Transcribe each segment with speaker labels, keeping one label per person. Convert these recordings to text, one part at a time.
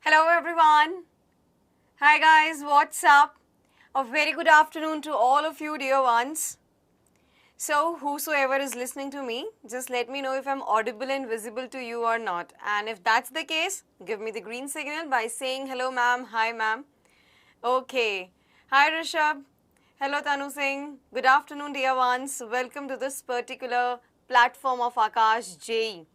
Speaker 1: Hello everyone. Hi guys, what's up? A very good afternoon to all of you dear ones. So whosoever is listening to me, just let me know if I'm audible and visible to you or not. And if that's the case, give me the green signal by saying hello ma'am, hi ma'am. Okay. Hi Rishabh. Hello Tanu Singh. Good afternoon dear ones. Welcome to this particular platform of Akash JE.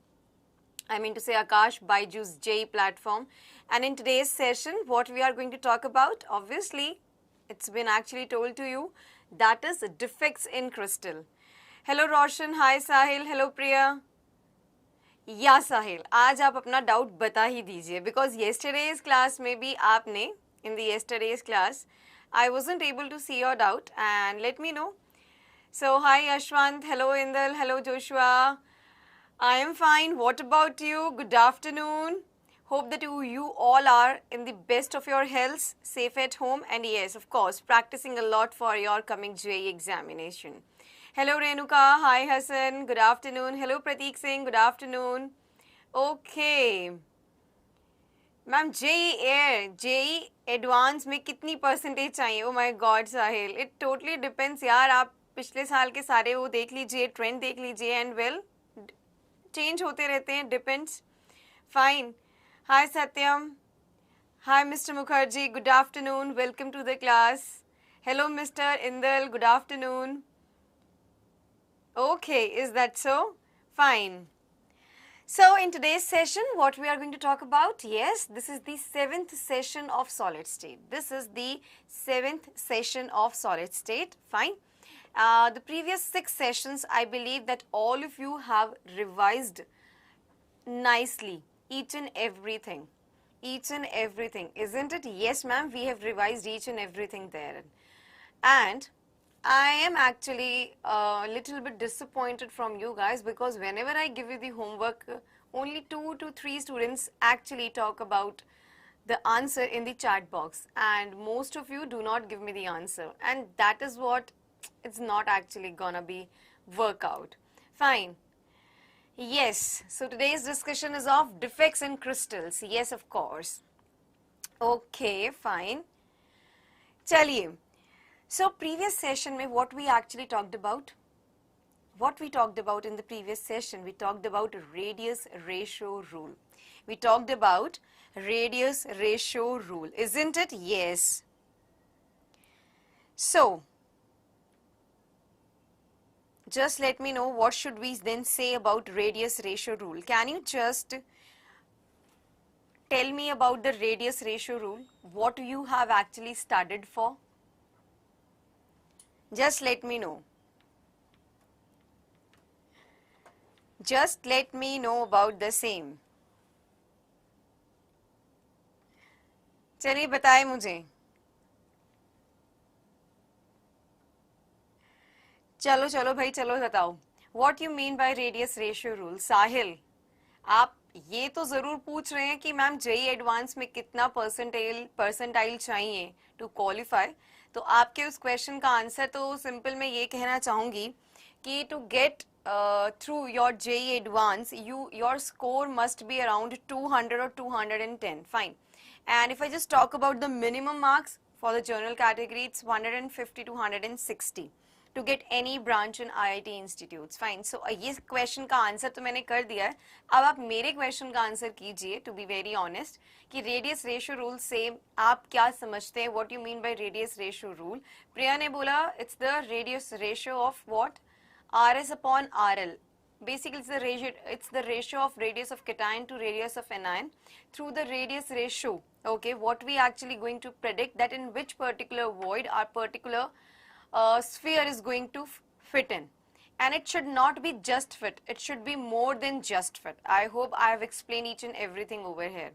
Speaker 1: I mean to say Akash Byju's JE platform. And in today's session, what we are going to talk about, obviously, it's been actually told to you, that is defects in crystal. Hello Roshan, hi Sahil, hello Priya. या साहिल आज आप अपना doubt बता ही दीजिए because yesterday's class में भी आपने in the yesterday's class I wasn't able to see your doubt and let me know so hi Yashwant hello Indal hello Joshua I am fine. What about you? Good afternoon. Hope that you all are in the best of your health, safe at home, and yes, of course, practicing a lot for your coming JEE examination. Hello Renuka. Hi Hassan. Good afternoon. Hello Prateek Singh. Good afternoon. Okay. Ma'am JEE एयर JEE advanced में कितनी percentage चाहिए? Oh my god Sahil, it totally depends यार. आप पिछले साल के सारे वो देख लीजिए, ट्रेंड देख लीजिए एंड वेल चेंज होते रहते हैं, depends. Fine. Hi Satyam. Hi mister Mukherjee, good afternoon, welcome to the class. Hello mister Indal, good afternoon. Okay, is that so? Fine. So in today's session, what we are going to talk about, yes, this is the 7th session of solid state. This is the 7th session of solid state. Fine. The previous 6 sessions, I believe that all of you have revised nicely each and everything. Each and everything, isn't it? Yes, ma'am, we have revised each and everything there. And I am actually a little bit disappointed from you guys because whenever I give you the homework, only 2 to 3 students actually talk about the answer in the chat box, and most of you do not give me the answer, and that is what it's not actually gonna be work out. Fine. Yes, so today's discussion is of defects in crystals. Yes, of course. Okay, fine. Chaliye. So previous session mein what we actually talked about? What we talked about in the previous session? We talked about radius ratio rule. We talked about radius ratio rule, isn't it? Yes. So, just let me know what should we then say about radius ratio rule. Can you just tell me about the radius ratio rule? What you have actually studied for? Just let me know. Just let me know about the same. चलिए बताएं मुझे. चलो चलो भाई चलो बताओ. What you mean by radius ratio rule? साहिल, आप ये तो जरूर पूछ रहे हैं कि मैम जेई एडवांस में कितना परसेंटाइल चाहिए टू क्वालिफाई. तो आपके उस क्वेश्चन का आंसर तो सिंपल मैं ये कहना चाहूंगी कि to get through your JEE advanced your score must be around 200 or 210. Fine. And if I just talk about the minimum marks for the general category, it's 150 to 160 to get any branch in IIT institutes. Fine. So ये question का answer तो मैंने कर दिया है. अब आप मेरे क्वेश्चन का आंसर कीजिए, टू बी वेरी ऑनेस्ट, कि रेडियस रेशियो रूल से आप क्या समझते हैं? What you mean by radius ratio rule? Priya ने बोला it's the radius ratio of what? RS upon RL. Basically, it's the ratio of radius of cation to radius of anion through the radius ratio. Okay, what we actually going to predict that in which particular void our particular sphere is going to fit in, and it should not be just fit, it should be more than just fit. I hope I have explained each and everything over here.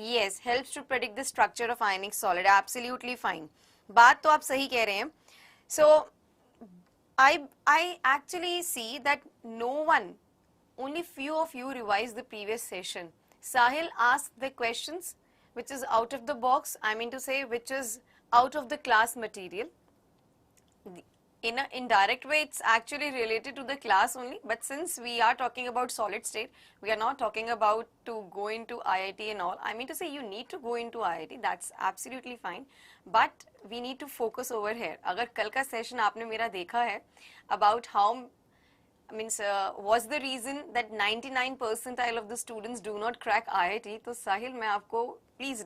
Speaker 1: Yes, helps to predict the structure of ionic solid. Absolutely fine. बात तो आप सही कह रहे हैं. So I actually see that no one, only few of you revised the previous session. Sahil asked the questions which is out of the box, I mean to say which is out of the class material. in an indirect way, it's actually related to the class only. But since we are talking about solid state, we are not talking about to go into IIT and all. I mean to say you need to go into IIT. That's absolutely fine. But we need to focus over here. अगर कल का session आपने मेरा देखा है about how means was the reason that 99 percentile of the students do not crack IIT, तो साहिल मैं आपको प्लीज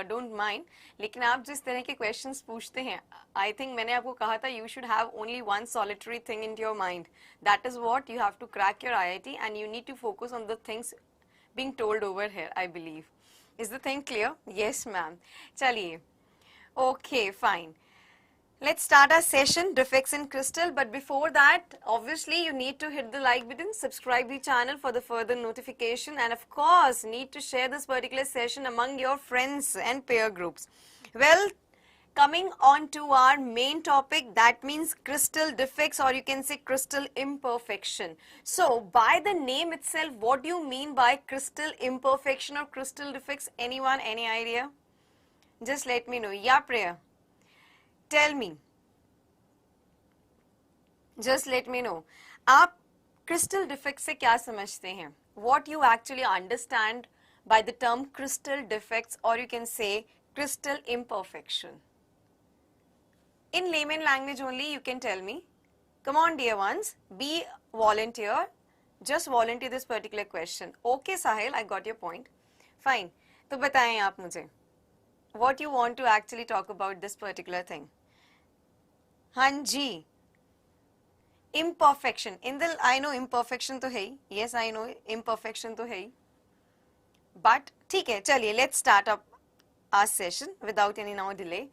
Speaker 1: डोंट माइंड, लेकिन आप जिस तरह के क्वेश्चंस पूछते हैं, आई थिंक मैंने आपको कहा था you should have only one solitary thing in your mind, that is what you have to crack your IIT and you need to focus on the things being told over here, I believe. Is the thing clear? Yes ma'am. चलिए, okay fine. Let's start our session, defects in crystal. But before that, obviously you need to hit the like button, subscribe the channel for the further notification, and of course need to share this particular session among your friends and peer groups. Well, coming on to our main topic, that means crystal defects, or you can say crystal imperfection. So by the name itself, what do you mean by crystal imperfection or crystal defects? Anyone, any idea? Just let me know. Yeah, Priya. Tell me. Just let me know. आप crystal defects से क्या समझते हैं? What you actually understand by the term crystal defects, or you can say crystal imperfection. In layman language only, you can tell me. Come on, dear ones, be volunteer. Just volunteer this particular question. Okay, Sahil, I got your point. Fine. तो बताएं आप मुझे. What you want to actually talk about this particular thing? हाँ जी. Imperfection. In the I know imperfection तो है ही. Yes, I know imperfection तो है ही. But ठीक है, चलिए let's start up our session without any now delay.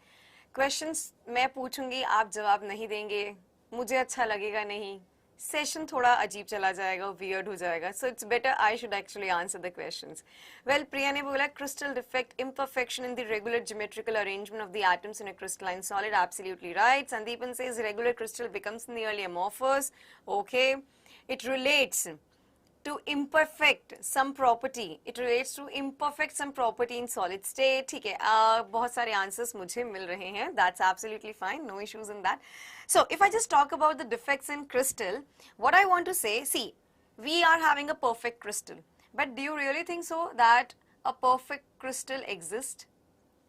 Speaker 1: Questions मैं पूछूंगी, आप जवाब नहीं देंगे, मुझे अच्छा लगेगा नहीं, सेशन थोड़ा अजीब चला जाएगा, वियर्ड हो जाएगा. So it's better I should actually answer the questions. Well, Priya ने बोला crystal defect, imperfection in the regular geometrical arrangement of the atoms in a crystalline solid. Absolutely right. Sandeepan says regular crystal becomes nearly amorphous. Okay. It relates to imperfect some property. It relates to imperfect some property in solid state. ठीक है, बहुत सारे answers मुझे मिल रहे हैं. That's absolutely fine. No issues in that. So if I just talk about the defects in crystal, what I want to say, see, we are having a perfect crystal. But do you really think so that a perfect crystal exists?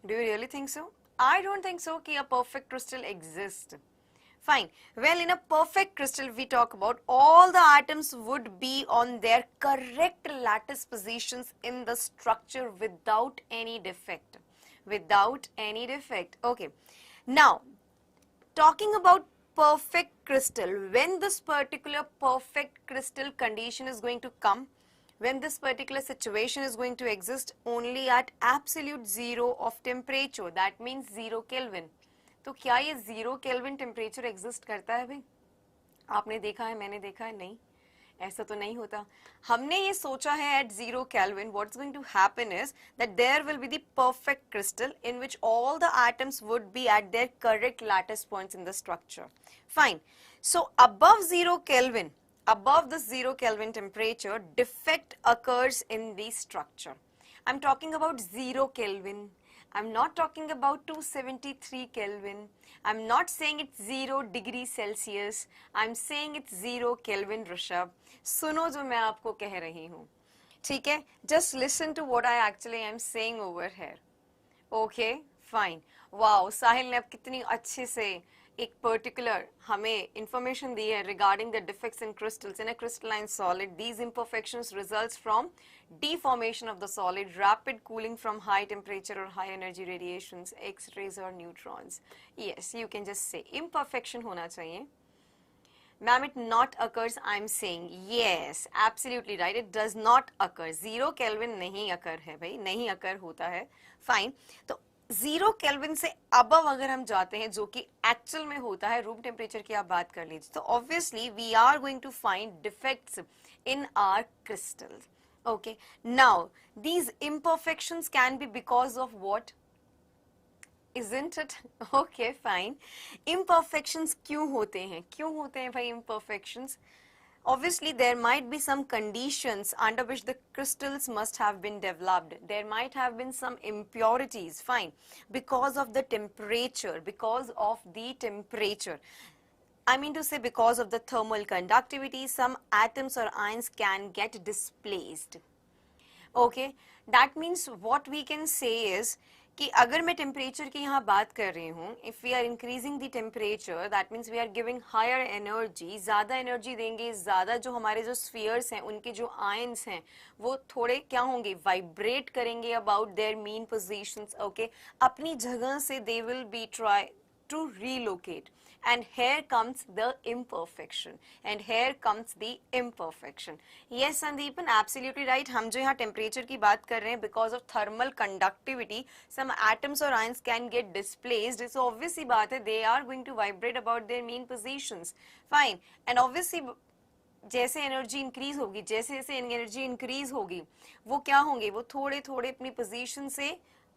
Speaker 1: Do you really think so? I don't think so कि a perfect crystal exists. Fine. Well, in a perfect crystal, we talk about all the atoms would be on their correct lattice positions in the structure without any defect. Without any defect. Okay. Now, talking about perfect crystal, when this particular perfect crystal condition is going to come, when this particular situation is going to exist only at absolute zero of temperature, that means 0 Kelvin. तो क्या ये 0 kelvin temperature exist करता है भाई? आपने देखा है, मैंने देखा है? नहीं, ऐसा तो नहीं होता. हमने ये सोचा है at 0 kelvin what's going to happen is that there will be the perfect crystal in which all the atoms would be at their correct lattice points in the structure. Fine. So above 0 kelvin, above the 0 Kelvin temperature, defect occurs in the structure. I'm talking about 0 Kelvin. I'm not talking about 273 Kelvin. I'm not saying it's 0 degree Celsius. I'm saying it's 0 Kelvin, Rishabh. सुनो जो मैं आपको कह रही हूँ, ठीक है? Just listen to what I actually am saying over here. Okay, fine. Wow, साहिल ने अब कितनी अच्छे से एक पर्टिकुलर हमें इंफॉर्मेशन दी है regarding the defects in crystals in a crystalline solid. These imperfections results from deformation of the solid, rapid cooling from high temperature or high energy radiations, X-rays or neutrons. Yes, you can just say imperfection होना चाहिए. Ma'am, it not occurs, I'm saying. Yes, absolutely right. It does not occur. 0 Kelvin नहीं occur है भाई, नहीं occur होता है. Fine. तो 0 kelvin से अबव अगर हम जाते हैं, जो कि एक्चुअल में होता है, रूम टेम्परेचर की आप बात कर लीजिए, तो obviously we are going to find defects in our crystals. Okay, now these imperfections can be because of what? Isn't it? Okay, fine. Imperfections क्यों होते हैं? क्यों होते हैं भाई imperfections? Obviously, there might be some conditions under which the crystals must have been developed. There might have been some impurities, fine, because of the temperature, because of the temperature. I mean to say, because of the thermal conductivity, some atoms or ions can get displaced. Okay, that means what we can say is कि अगर मैं temperature की यहाँ बात कर रही हूँ, if we are increasing the temperature, that means we are giving higher energy, ज़्यादा एनर्जी देंगे, ज़्यादा जो हमारे जो स्फीयर्स हैं उनके जो आयंस हैं वो थोड़े क्या होंगे, वाइब्रेट करेंगे about their mean positions. Okay, अपनी जगह से they will B try to relocate, and here comes the imperfection, and here comes the imperfection. Yes Sandeepan, absolutely right. हम जो यहाँ temperature की बात कर रहे हैं, because of thermal conductivity some atoms or ions can get displaced, so obviously बात है they are going to vibrate about their mean positions. Fine, and obviously जैसे एनर्जी इंक्रीज होगी, जैसे जैसे एनर्जी इंक्रीज होगी वो क्या होंगे, वो थोड़े थोड़े अपनी पोजीशन से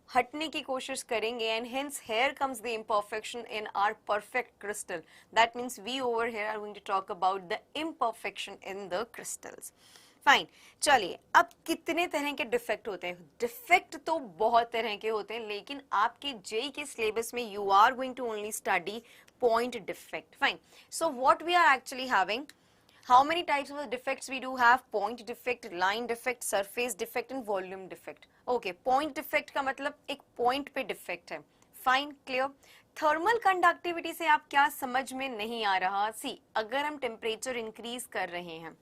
Speaker 1: हटने की कोशिश करेंगे, and hence here comes the imperfection in our perfect crystal. That means we over here are going to talk about the imperfection in the crystals. Fine, चलिए अब कितने तरह के डिफेक्ट होते हैं? डिफेक्ट तो बहुत तरह के होते हैं, लेकिन आपके जेई के सिलेबस में you are going to only study point defect. Fine, so what we are actually having, how many types of defects we do have? Point defect, line defect, surface defect and volume defect. Okay, point defect का मतलब एक point पे defect है. Fine, clear. Thermal conductivity से आप क्या समझ में नहीं आ रहा? See, अगर हम temperature increase कर रहे हैं,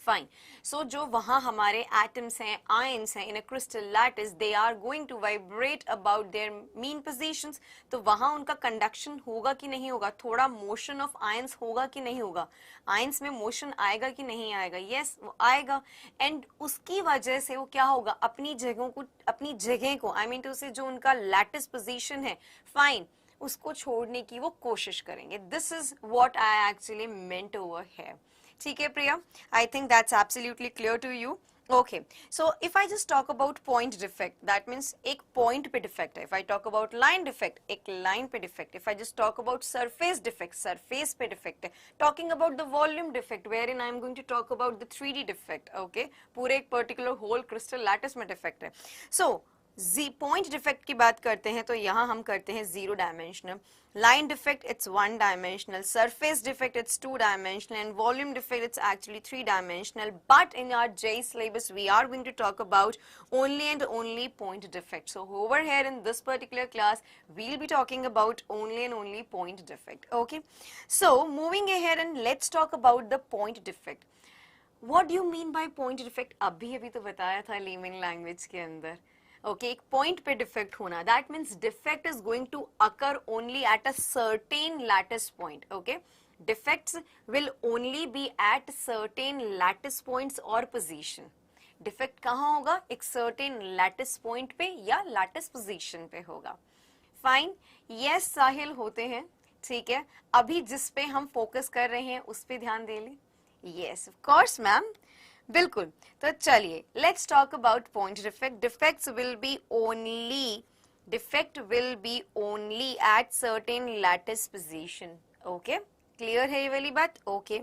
Speaker 1: फाइन, सो जो वहां हमारे एटम्स हैं, आयंस हैं in a crystal lattice, they are going to vibrate about their mean positions. तो वहां उनका कंडक्शन होगा कि नहीं होगा, थोड़ा मोशन ऑफ आयंस होगा कि नहीं होगा, आयंस में मोशन आएगा कि नहीं आएगा? यस, वो आएगा, एंड उसकी वजह से वो क्या होगा, अपनी जगह को आई मीन टू से जो उनका लैटिस पोजीशन है, फाइन, उसको छोड़ने की वो कोशिश करेंगे. This is what I actually meant over here. ठीक है Priya, I think that's absolutely clear to you. Okay, so if I just talk about point defect, that means एक point पे defect है. If I talk about line defect, एक line पे defect. If I just talk about surface defect, surface पे defect है. Talking about the volume defect, wherein I am going to talk about the 3D defect. Okay, पूरे एक particular whole crystal lattice में defect है. So point defect की बात करते हैं तो यहाँ हम करते हैं 0 dimensional, line defect it's 1 dimensional, surface defect it's 2 dimensional, and volume defect it's actually 3 dimensional. But in our JEE syllabus we are going to talk about only and only point defect. So over here in this particular class we'll be talking about only and only point defect. Okay, so moving ahead and let's talk about the point defect. What do you mean by point defect? अभी तो बताया था layman language के अंदर. Okay, एक point पे defect होना, that means defect is going to occur only at a certain lattice point. Okay, defects will only be at certain lattice points or position. Defect कहाँ होगा? एक certain lattice point पे या lattice position पे होगा. Fine, yes साहिल होते हैं, ठीक है. अभी जिस पे हम focus कर रहे हैं उस पे ध्यान दे लें. Yes, of course ma'am. बिल्कुल, तो चलिए let's talk about point defect. Defects will be only at certain lattice position. Okay, clear है ये वाली बात? ओके,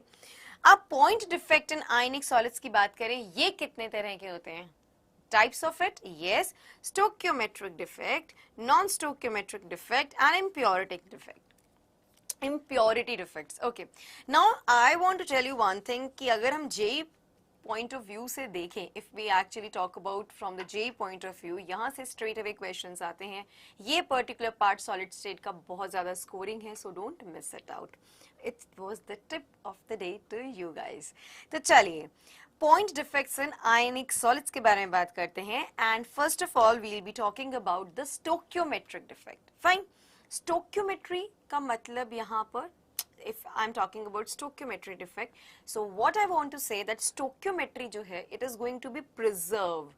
Speaker 1: अब point defect in ionic solids की बात करें, ये कितने तरह के होते हैं? Types of it, yes, stoichiometric defect, non stoichiometric defect and impurity defect. impurity defects. Okay, now I want to tell you one thing कि अगर हम JEE point of view से देखें, if we actually talk about from the JEE point of view, यहाँ से straight away questions आते हैं. ये particular part solid state का बहुत ज़्यादा scoring है, so don't miss it out. It was the tip of the day to you guys. तो चलिए point defects in ionic solids के बारे में बात करते हैं, and first of all we'll be talking about the stoichiometric defect. Fine. Stoichiometry का मतलब यहाँ पर, if I'm talking about stoichiometry defect, so what I want to say that stoichiometry जो है it is going to be preserved.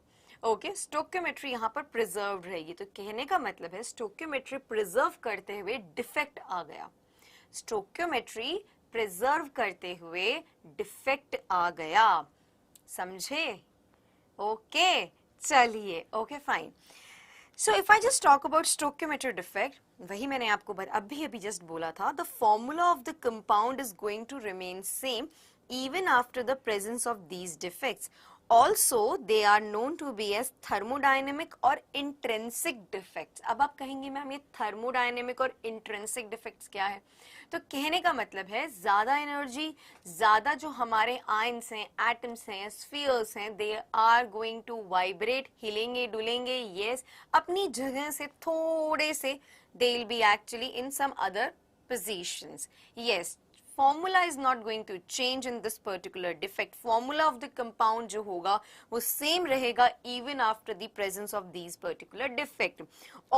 Speaker 1: Okay, stoichiometry यहाँ पर preserved रहेगी. तो कहने का मतलब है stoichiometry preserve करते हुए defect आ गया. stoichiometry preserve करते हुए defect आ गया, समझे? Okay, चलिए, okay fine. So if I just talk about stoichiometric defect, वही मैंने आपको अभी just बोला था, the formula of the compound is going to remain same even after the presence of these defects. Also they are known to be as thermodynamic or intrinsic defects. अब आप कहेंगे ma'am ये थर्मोडाइनेमिक और इंट्रेंसिक डिफेक्ट्स क्या है? तो कहने का मतलब है ज्यादा एनर्जी, ज्यादा जो हमारे आयंस हैं, एटम्स हैं, स्फीयर्स हैं, they are going to vibrate, हिलेंगे डुलेंगे, यस, अपनी जगह से थोड़े से, they will be actually in some other positions. Yes, formula is not going to change in this particular defect. Formula of the compound जो होगा वो same रहेगा even after the presence of these particular defect.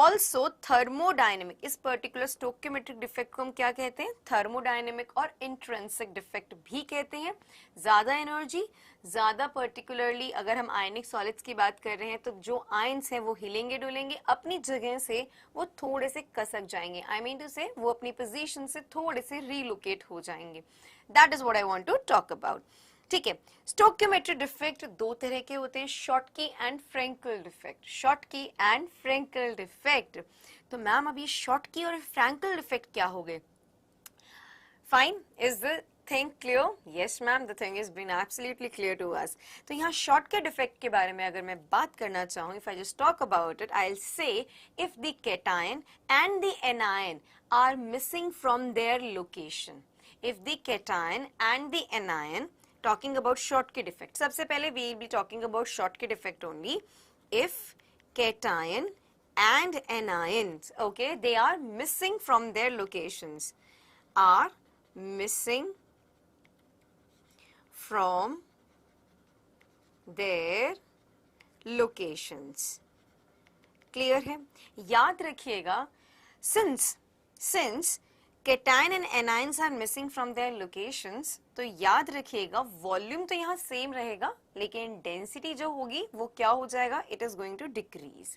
Speaker 1: Also thermodynamic, इस particular stoichiometric defect को हम क्या कहते हैं? Thermodynamic और intrinsic defect भी कहते हैं। ज्यादा एनर्जी, ज्यादा पर्टिकुलरली अगर हम आयनिक सॉलिड्स की बात कर रहे हैं तो जो आयंस हैं वो हिलेंगे डुलेंगे, अपनी जगह से वो थोड़े से कसक जाएंगे, आई मीन टू से वो अपनी पोजीशन से थोड़े से रीलोकेट हो जाएंगे। That is what I want to talk about. ठीक है, स्टोइकियोमेट्रिक डिफेक्ट दो तरह के होते हैं, Schottky and Frenkel defect. Schottky and Frenkel defect, तो मैम अभी शॉटकी और फ्रैंकल डिफेक्ट क्या हो गए? Fine, is the thing clear? Yes ma'am, the thing is been absolutely clear to us. तो यहाँ शॉटकी डिफेक्ट के बारे में अगर मैं बात करना चाहूँ, if I just talk about it, I will say if the cation and the anion are missing from their location. If the cation and the anion, talking about Schottky defect, सबसे पहले we will be talking about Schottky defect only. If cation and anions, okay, they are missing from their locations, are missing from their locations. Clear है? याद रखिएगा, since cation and anions are missing from their locations, तो याद रखिएगा volume तो यहाँ same रहेगा लेकिन डेंसिटी जो होगी वो क्या हो जाएगा? It is going to decrease.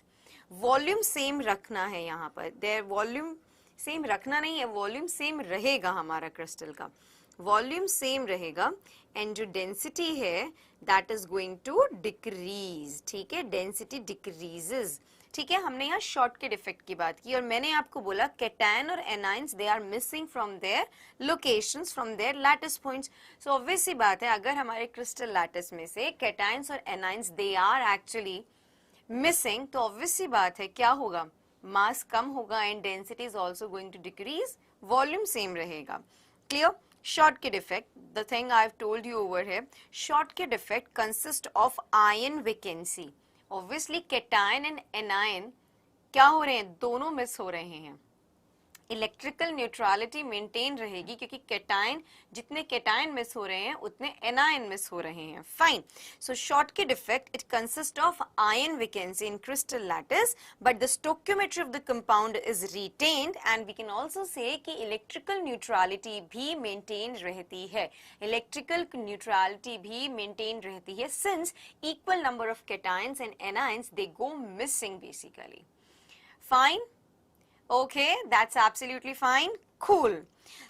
Speaker 1: Volume same रखना है यहाँ पर, देयर वॉल्यूम सेम रखना नहीं है, वॉल्यूम सेम रहेगा हमारा क्रिस्टल का, वॉल्यूम सेम रहेगा एंड जो डेंसिटी है that is going to decrease. ठीक है, डेंसिटी डिक्रीजेज। ठीक है, हमने यहाँ शॉटकी डिफेक्ट की बात की और मैंने आपको बोला कैटायन और anions they are missing from their locations, from their lattice points. So obvious सी बात है, अगर हमारे क्रिस्टल लैटिस में से कैटायंस और anions they are actually missing, तो ऑब्वियस सी बात है क्या होगा? मास कम होगा and density is also going to decrease, volume same रहेगा। Clear? Schottky defect, the thing I've told you over here, Schottky defect consists of ion vacancy. Obviously cation and anion क्या हो रहे हैं? दोनों मिस हो रहे हैं। इलेक्ट्रिकल न्यूट्रलिटी मेंटेन रहेगी क्योंकि कैटायन, जितने कैटायन मिस हो रहे हैं उतने एनायन मिस हो रहे हैं। Fine, so Schottky defect it consist of ion vacancy in crystal lattice but the stoichiometry of the compound is retained and we can also say कि इलेक्ट्रिकल न्यूट्रलिटी भी maintain रहती है, इलेक्ट्रिकल न्यूट्रलिटी भी maintain रहती है since equal number of cations and anions they go missing basically. Fine, okay, that's absolutely fine. Cool.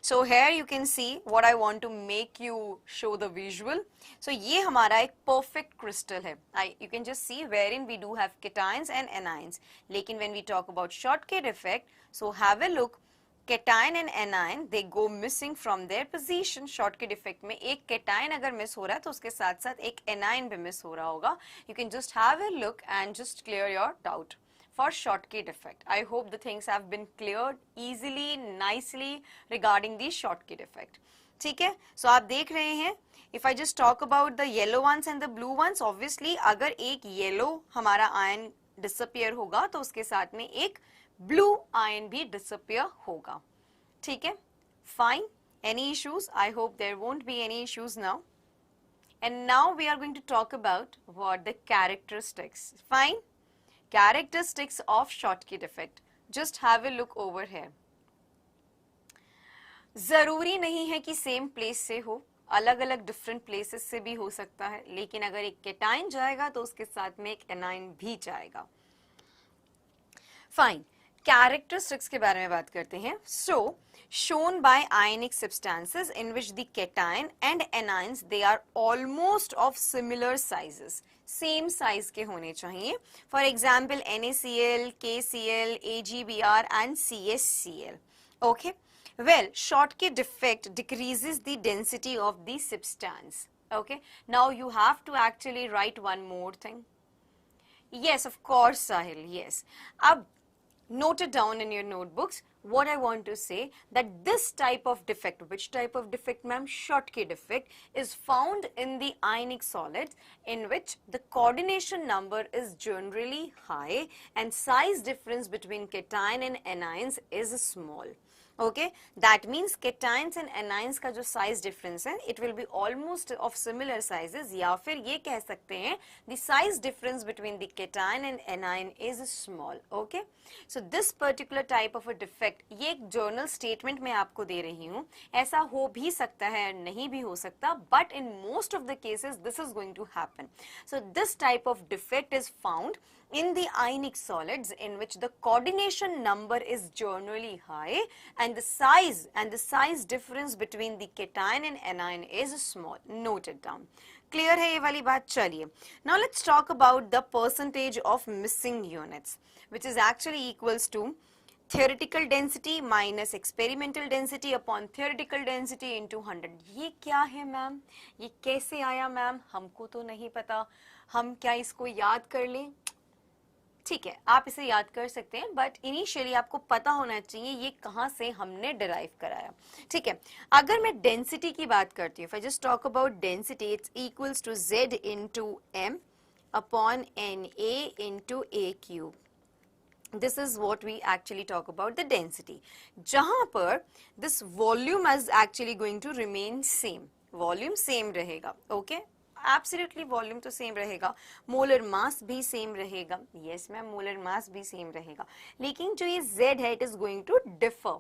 Speaker 1: So here you can see what I want to make you show the visual. So ये हमारा एक perfect crystal है. You can just see wherein we do have cations and anions. लेकिन when we talk about Schottky defect, so have a look. Cation and anion they go missing from their position. Schottky defect में एक cation अगर miss हो रहा है तो उसके साथ साथ एक anion भी miss हो रहा होगा. You can just have a look and just clear your doubt. For Schottky defect, I hope the things have been cleared easily, nicely regarding the Schottky defect. ठीक है, so आप देख रहे हैं, if I just talk about the yellow ones and the blue ones, obviously अगर एक yellow हमारा ion disappear होगा तो उसके साथ में एक blue ion भी disappear होगा। ठीक है, fine. Any issues? I hope there won't be any issues now. And now we are going to talk about what the characteristics. Fine. Characteristics of Schottky defect. Just have a look over here. जरूरी नहीं है कि same place से हो, अलग अलग different places से भी हो सकता है, लेकिन अगर एक कैटायन जाएगा तो उसके साथ में एक एनायन भी जाएगा। फाइन, कैरेक्टरिस्टिक्स के बारे में बात करते हैं। सो shown by ionic substances in which the cation and anions they are almost of similar sizes, same size के होने चाहिए। For example NaCl, KCl, AgBr and CaCl. Okay, well Schottky defect decreases the density of the substance. Okay, now you have to actually write one more thing. Yes, of course, Sahil, yes. Ab note it down in your notebooks. What I want to say, that this type of defect, which type of defect, ma'am? Schottky defect, is found in the ionic solids in which the coordination number is generally high and size difference between cation and anions is small. Okay, that means cations and anions का जो size difference है, it will be almost of similar sizes, या फिर ये कह सकते हैं the size difference between the cation and anion is small. Okay, so this particular type of a defect, ये एक journal statement मैं आपको दे रही हूँ, ऐसा हो भी सकता है नहीं भी हो सकता, but in most of the cases this is going to happen. So this type of defect is found in the ionic solids in which the coordination number is generally high and the size difference between the cation and anion is small. Note it down. Clear है ये वाली बात? चलिए. Now let's talk about the percentage of missing units, which is actually equals to theoretical density minus experimental density upon theoretical density into 100. ये क्या है ma'am? ये कैसे आया मैम? हमको तो नहीं पता. हम क्या इसको याद कर लें? ठीक है, आप इसे याद कर सकते हैं, बट इनिशियली आपको पता होना चाहिए ये कहाँ से हमने डिराइव कराया. ठीक है, अगर मैं डेंसिटी की बात करती हूँ, if I just talk about density, it's equals to Z into M upon NA into A cube. This is what we actually talk about the density. जहाँ पर this volume is actually going to remain same. Volume same रहेगा. Okay? Absolutely volume तो same रहेगा, molar mass भी same रहेगा. Yes ma'am, molar mass भी same रहेगा, लेकिन जो ये Z है it is going to differ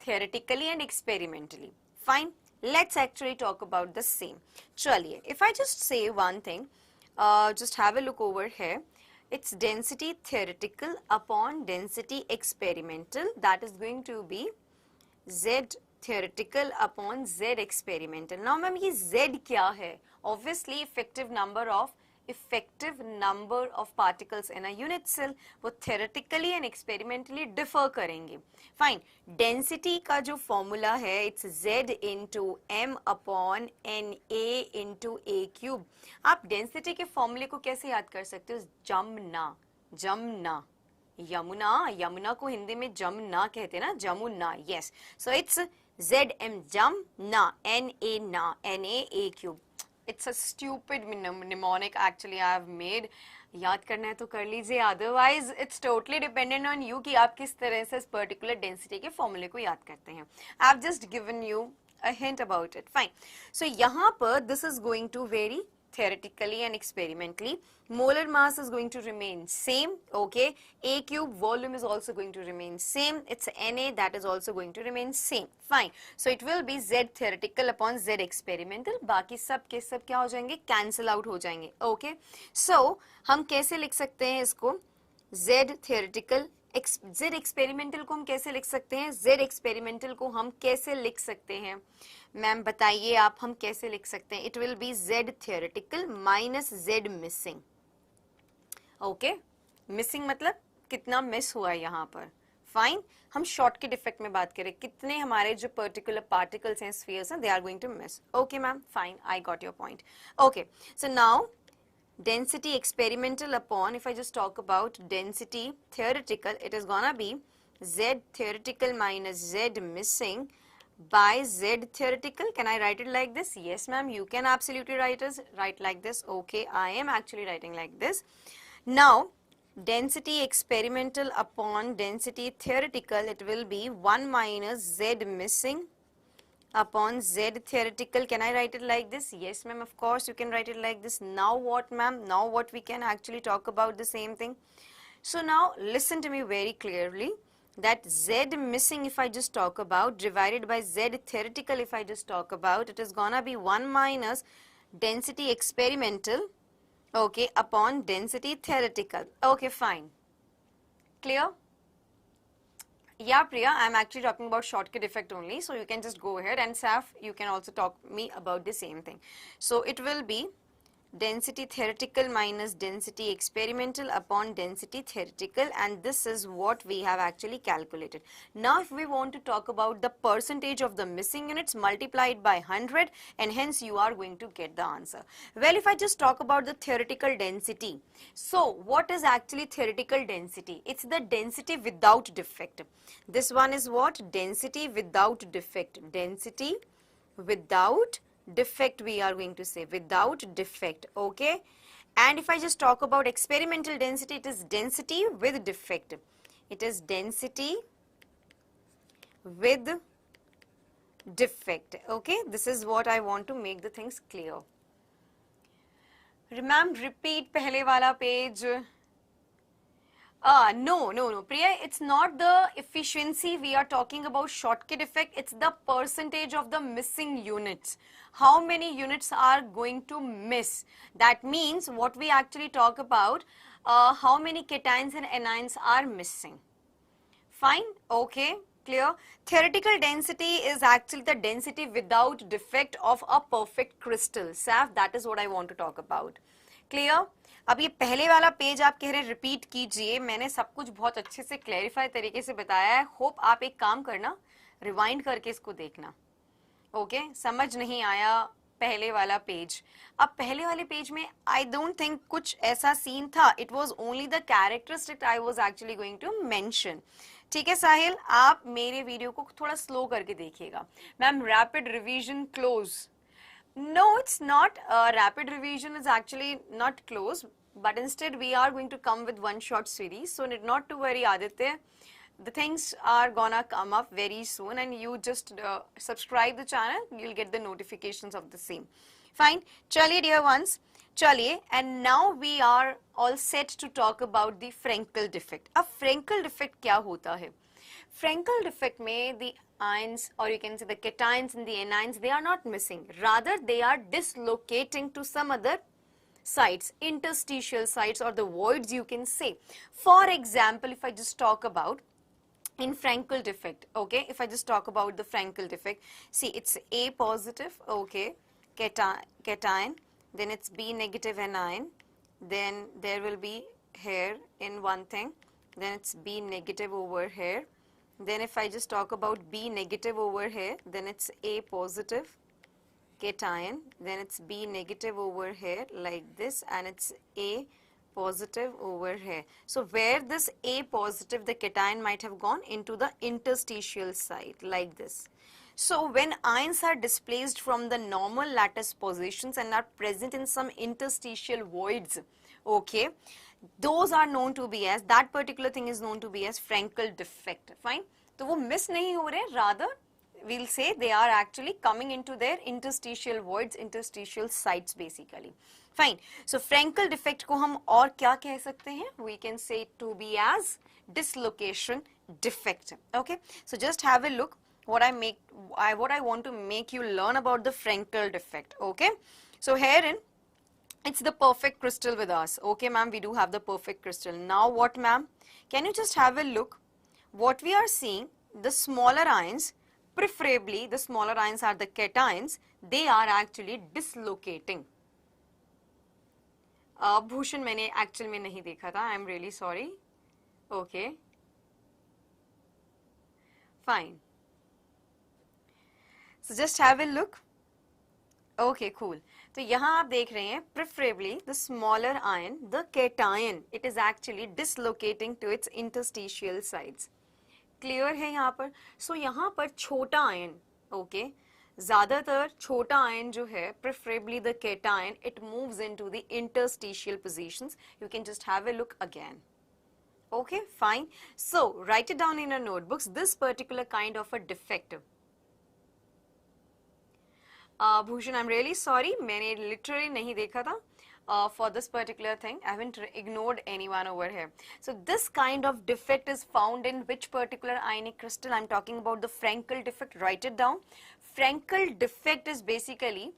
Speaker 1: theoretically and experimentally. Fine, let's actually talk about the same. चलिए, if I just say one thing, just have a look over here. It's density theoretical upon density experimental, that is going to be Z theoretical upon Z experimental. Now ma'am ये Z क्या है? Obviously effective number of particles in a unit cell, वो theoretically and experimentally differ करेंगे. Fine, density का जो formula है it's Z into M upon NA into A cube. आप density के formula को कैसे याद कर सकते हो? जमना, यमुना को हिंदी में जमना कहते हैं ना, Jamuna. Yes, so it's ZM Jamna, NA ना, NA A cube. It's a stupid mnemonic actually I have made. याद करना है तो कर लीजिए, otherwise it's totally dependent on you कि आप किस तरह से इस particular density के formula को याद करते हैं. I've just given you a hint about it. Fine. So यहाँ पर this is going to vary theoretically and experimentally. Molar mass is going to remain same. Okay, A cube volume is also going to remain same. It's Na, that is also going to remain same. Fine, so it will be Z theoretical upon Z experimental. बाकी सब के सब क्या हो जाएंगे? Cancel out हो जाएंगे. Okay, so हम कैसे लिख सकते हैं इसको? Z theoretical, Z experimental को हम कैसे लिख सकते हैं? Z experimental को हम कैसे लिख सकते हैं? मैम बताइए आप, हम कैसे लिख सकते हैं? It will be Z theoretical minus Z missing. Okay, missing मतलब कितना मिस हुआ है यहाँ पर. फाइन, हम शॉर्टकट इफेक्ट में बात करें, कितने हमारे जो पर्टिकुलर पार्टिकल्स हैं, स्फीयर्स हैं, they are going to miss. Okay ma'am, fine, I got your point. Okay, so now density experimental upon, if I just talk about density theoretical, it is gonna be Z theoretical minus Z missing by Z theoretical. Can I write it like this? Yes ma'am, you can absolutely write like this. Okay, I am actually writing like this. Now density experimental upon density theoretical, it will be 1 minus Z missing upon Z theoretical. Can I write it like this? Yes ma'am, of course you can write it like this. Now what ma'am? Now what we can actually talk about the same thing. So now listen to me very clearly, that Z missing if I just talk about divided by Z theoretical if I just talk about, it is gonna be 1 minus density experimental, okay, upon density theoretical. Okay, fine. Clear? Yeah, Priya, I'm actually talking about shortcut effect only, so you can just go ahead, and Saf, you can also talk me about the same thing. So it will be density theoretical minus density experimental upon density theoretical, and this is what we have actually calculated. Now if we want to talk about the percentage of the missing units, multiplied by 100, and hence you are going to get the answer. Well, if I just talk about the theoretical density, so what is actually theoretical density? It's the density without defect. This one is what? Density without defect. Density without defect, we are going to say, without defect, okay? And if I just talk about experimental density, it is density with defect. It is density with defect, okay? This is what I want to make the things clear. Remember, repeat pehle wala page. No, Priya, it's not the efficiency we are talking about, Schottky effect. It's the percentage of the missing units. How many units are going to miss? That means what we actually talk about, how many cations and anions are missing. Fine, okay, clear. Theoretical density is actually the density without defect of a perfect crystal. Saf, that is what I want to talk about. Clear? अब ये पहले वाला page आप कह रहे repeat कीजिए, मैंने सब कुछ बहुत अच्छे से क्लैरिफाई तरीके से बताया है. होप आप एक काम करना, रिवाइंड करके इसको देखना. ओके, समझ नहीं आया पहले वाला पेज. अब पहले वाले पेज में आई डोंट थिंक कुछ ऐसा सीन था. It was only the characteristic I was actually going to mention. ठीक है साहिल, आप मेरे वीडियो को थोड़ा स्लो करके देखिएगा. Ma'am rapid revision close. No, it's not. Rapid revision is actually not close, but instead we are going to come with one short series. So not to worry, Aditya. The things are gonna come up very soon, and you just subscribe the channel. You'll get the notifications of the same. Fine. Chaliye dear ones. Chaliye, and now we are all set to talk about the Frenkel defect. अब Frenkel defect क्या होता है? Frenkel defect में the ions, or you can say the cations and the anions, they are not missing. Rather, they are dislocating to some other sites, interstitial sites, or the voids you can say. For example, if I just talk about in Frenkel defect, okay, if I just talk about the Frenkel defect, see it's A positive, okay, cation, then it's B negative anion, then there will be here in one thing, then it's B negative over here. Then if I just talk about B negative over here, then it's A positive cation, then it's B negative over here like this, and it's A positive over here. So where this A positive, the cation might have gone into the interstitial site like this. So when ions are displaced from the normal lattice positions and are present in some interstitial voids, okay, those are known to be as, that particular thing is known to be as Frenkel defect. Fine. तो वो miss नहीं हो रहे, rather we'll say they are actually coming into their interstitial voids, interstitial sites basically. Fine. So Frenkel defect को हम और क्या कह सकते हैं? We can say it to be as dislocation defect. Okay. So just have a look what I want to make you learn about the Frenkel defect. Okay. So herein, it's the perfect crystal with us. Okay, ma'am, we do have the perfect crystal. Now what, ma'am? Can you just have a look? What we are seeing, the smaller ions, preferably the smaller ions are the cations, they are actually dislocating. Bhushan, मैंने actual में नहीं देखा था. I'm really sorry. Okay. Fine. So just have a look. Okay, cool. तो यहाँ आप देख रहे हैं preferably the smaller ion, the cation, it is actually dislocating to its interstitial sites. Clear है यहाँ पर? So यहाँ पर छोटा ion, okay, ज़्यादातर छोटा ion जो है preferably the cation, it moves into the interstitial positions. You can just have a look again. Okay, fine. So write it down in your notebooks. This particular kind of a defect. Bhushan, I'm really sorry, मैंने literally नहीं देखा था for this particular thing. I haven't ignored anyone over here. So this kind of defect is found in which particular ionic crystal? I'm talking about the Frenkel defect. Write it down. Frenkel defect is basically,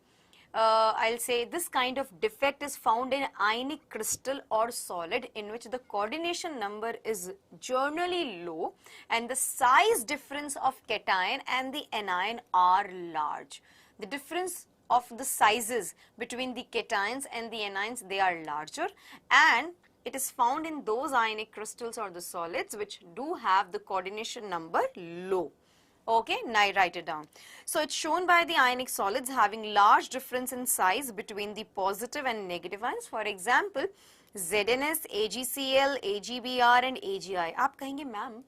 Speaker 1: I'll say this kind of defect is found in ionic crystal or solid in which the coordination number is generally low and the size difference of cation and the anion are large. The difference of the sizes between the cations and the anions, they are larger, and it is found in those ionic crystals or the solids which do have the coordination number low. Okay, now write it down. So it's shown by the ionic solids having large difference in size between the positive and negative ions. For example, ZnS, AgCl, AgBr and AgI. आप कहेंगे ma'am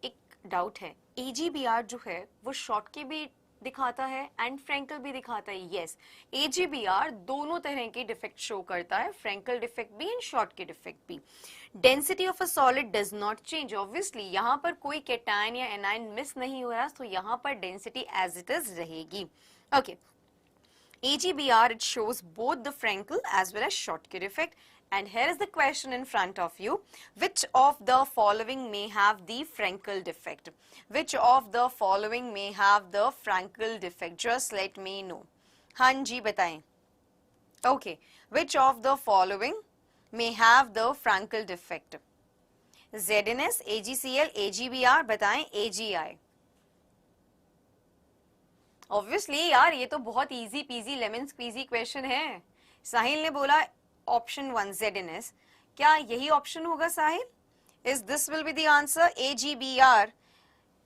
Speaker 1: एक doubt है, AgBr जो है वो short के भी दिखाता है एंड फ्रैंकल भी दिखाता है. यस, AgBr दोनों तरह के डिफेक्ट शो करता है, फ्रैंकल डिफेक्ट भी एंड शॉर्ट के डिफेक्ट भी. Density of a solid does not change. Obviously यहाँ पर कोई कैटायन या एनायन मिस नहीं हो रहा, तो यहाँ पर डेंसिटी एज इट इज रहेगी. Okay, AgBr it shows both the Frankel as well as Schottky effect. And here is the question in front of you. Which of the following may have the Frankel defect? Which of the following may have the Frankel defect? Just let me know. हाँ जी बताएं. Okay. Which of the following may have the Frankel defect? ZnS, AgCl, AgBr, बताएं AgI. Obviously यार ये तो बहुत easy peasy lemon squeezy question है. साहिल ने बोला ऑप्शन 1 ZnS. क्या यही ऑप्शन होगा साहिल? Is this will be the answer? AgBr.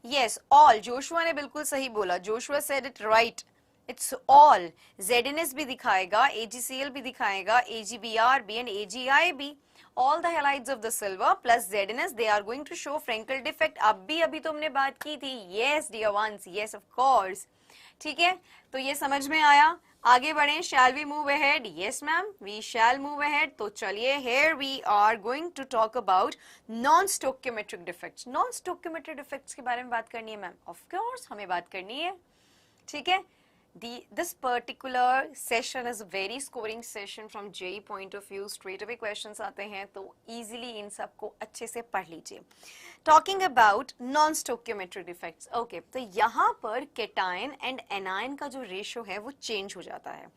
Speaker 1: Yes, all. Joshua ने बिल्कुल सही बोला. Joshua said it right. It's all. ZnS भी दिखाएगा, AgCl भी दिखाएगा, AgBr भी and AgI भी. All the halides of the silver plus ZnS, they are going to show Frankel defect. अभी तुमने बात की थी. Yes, dear ones. Yes, of course. ठीक है, तो ये समझ में आया. आगे बढ़ें. Shall we move ahead? Yes ma'am, we shall move ahead. तो चलिए, here we are going to talk about non-stoichiometric defects. Non-stoichiometric defects के बारे में बात करनी है मैम. Of course हमें बात करनी है. ठीक है. This particular session is a very scoring session from JEE point of view. Straight away questions आते हैं, तो easily इन सबको अच्छे से पढ़ लीजिए. Talking about non-stoichiometric defects. Okay, तो यहाँ पर cation and anion का जो ratio है वो change हो जाता है.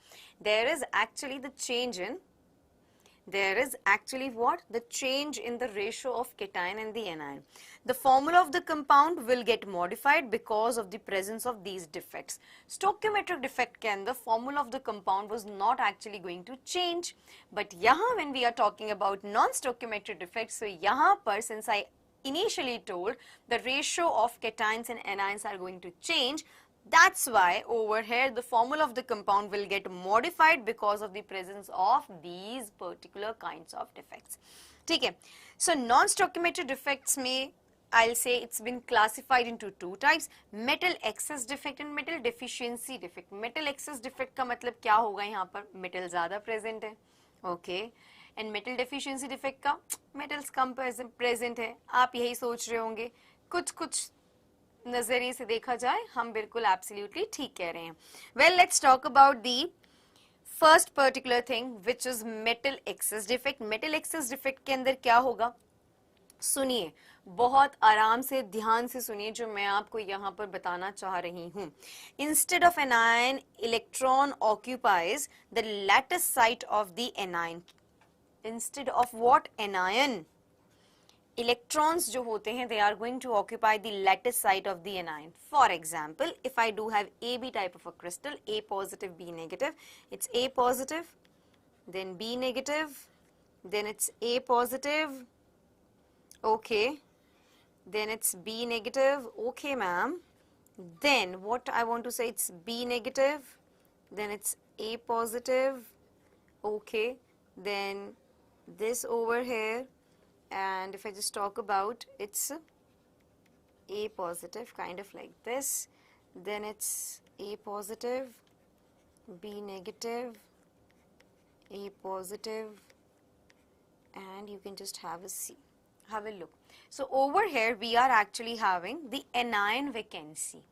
Speaker 1: There is actually what? The change in the ratio of cation and the anion. The formula of the compound will get modified because of the presence of these defects. Stoichiometric defect के अंदर formula of the compound was not actually going to change. But यहाँ when we are talking about non-stoichiometric defects, so यहाँ पर since I initially told the ratio of cations and anions are going to change, that's why over here the formula of the compound will get modified because of the presence of these particular kinds of defects. ठीक है. So non-stoichiometric defects में I'll say it's been classified into two types: metal excess defect and metal deficiency defect. Metal excess defect का मतलब क्या होगा? यहाँ पर metal ज़्यादा present है. Okay. And metal deficiency defect का metals कम present है. आप यही सोच रहे होंगे. कुछ नजरिए से देखा जाए हम बिल्कुल एब्सोल्युटली ठीक कह रहे हैं. Well, let's talk about the first particular thing which is metal excess defect. Metal excess defect के अंदर क्या होगा? सुनिए, बहुत आराम से ध्यान से सुनिए जो मैं आपको यहाँ पर बताना चाह रही हूँ. Instead of an ion, electron occupies the lattice site of the anion. Instead of what? Anion. Electrons जो होते हैं, they are going to occupy the lattice site of the anion. For example, if I do have AB type of a crystal, A positive, B negative, it's A positive, then B negative, then it's A positive, okay, then it's B negative, okay ma'am, then what I want to say, it's B negative, then it's A positive, okay, then this over here. And if I just talk about, it's A positive, kind of like this, then it's A positive, B negative, A positive, and you can just have a C. Have a look. So over here we are actually having the anion vacancy.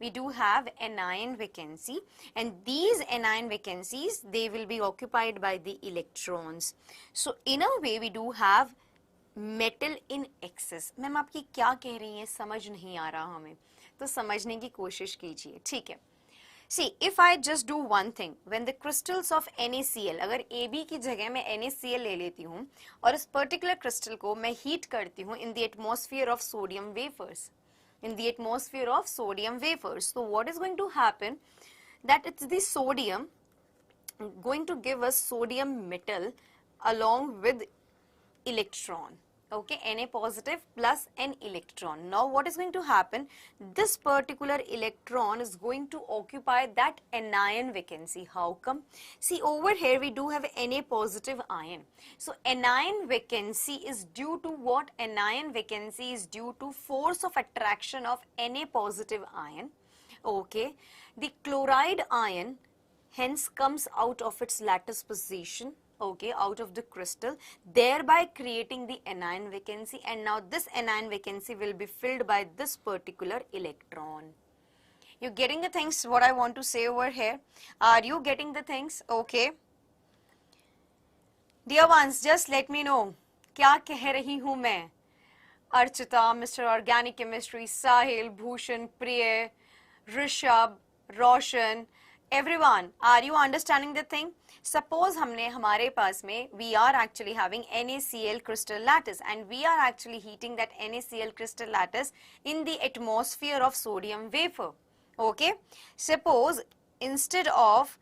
Speaker 1: We do have anion vacancy, and these anion vacancies, they will be occupied by the electrons. So in a way we do have metal in excess. Ma'am आपकी क्या कह रही हैं, समझ नहीं आ रहा हमें, तो समझने की कोशिश कीजिए. ठीक है. See, if I just do one thing, when the crystals of NaCl, अगर AB की जगह मैं NaCl ले लेती हूँ और इस पर्टिकुलर क्रिस्टल को मैं हीट करती हूँ in the atmosphere of sodium wafers, so what is going to happen? that it's the sodium going to give us sodium metal along with electron. Okay, Na positive plus an electron. Now what is going to happen? This particular electron is going to occupy that anion vacancy. How come? See, over here we do have Na positive ion. So anion vacancy is due to what? Anion vacancy is due to force of attraction of Na positive ion. Okay, the chloride ion hence comes out of its lattice position, okay, out of the crystal, thereby creating the anion vacancy, and now this anion vacancy will be filled by this particular electron. You getting the things what I want to say over here? Are you getting the things? Okay. Dear ones, just let me know क्या कह रही हूँ मैं? Archita, Mr. Organic Chemistry, Sahil, Bhushan, Priya, Rishabh, Roshan, everyone, are you understanding the thing? Suppose हमने हमारे पास में we are actually having NaCl crystal lattice and we are actually heating that NaCl crystal lattice in the atmosphere of sodium wafer. Okay, suppose instead of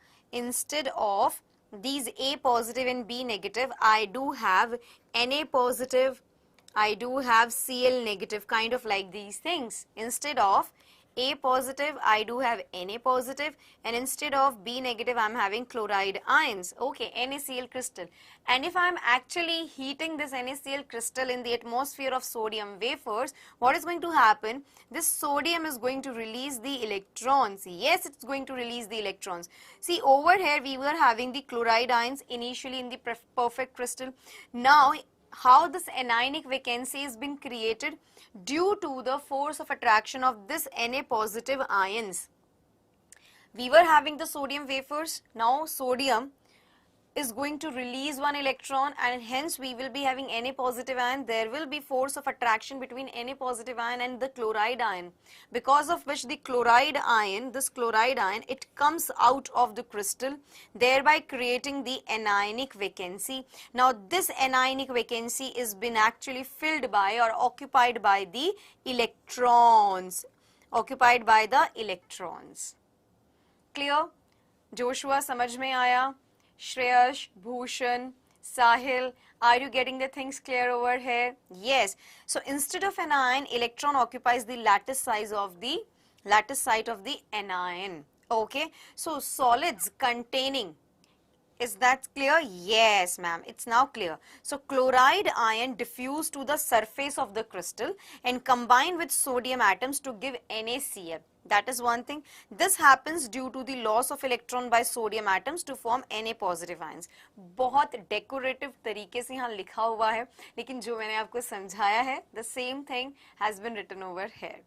Speaker 1: these A positive and B negative, I do have Na positive, I do have Cl negative, kind of like these things. Instead of A positive, I do have Na positive, and instead of B negative, I'm having chloride ions. Okay, NaCl crystal. And if I'm actually heating this NaCl crystal in the atmosphere of sodium wafers, what is going to happen? This sodium is going to release the electrons. Yes, it's going to release the electrons. See, over here we were having the chloride ions initially in the perfect crystal. Now, how this anionic vacancy has been created? Due to the force of attraction of this Na positive ions. We were having the sodium wafers. Now sodium is going to release one electron, and hence we will be having Na positive ion. There will be force of attraction between Na positive ion and the chloride ion, because of which the chloride ion, it comes out of the crystal, thereby creating the anionic vacancy. Now this anionic vacancy is been actually filled by or occupied by the electrons. Clear? Joshua, समझ में आया? Shreyash, Bhushan, Sahil, are you getting the things clear over here? Yes. So instead of an ion, electron occupies the lattice site of the anion. Okay. So solids containing, is that clear? Yes, ma'am. It's now clear. So chloride ion diffuse to the surface of the crystal and combine with sodium atoms to give NaCl. That is one thing. This happens due to the loss of electron by sodium atoms to form Na positive ions. बहुत decorative तरीके से यहाँ लिखा हुआ है, लेकिन जो मैंने आपको समझाया है, the same thing has been written over here.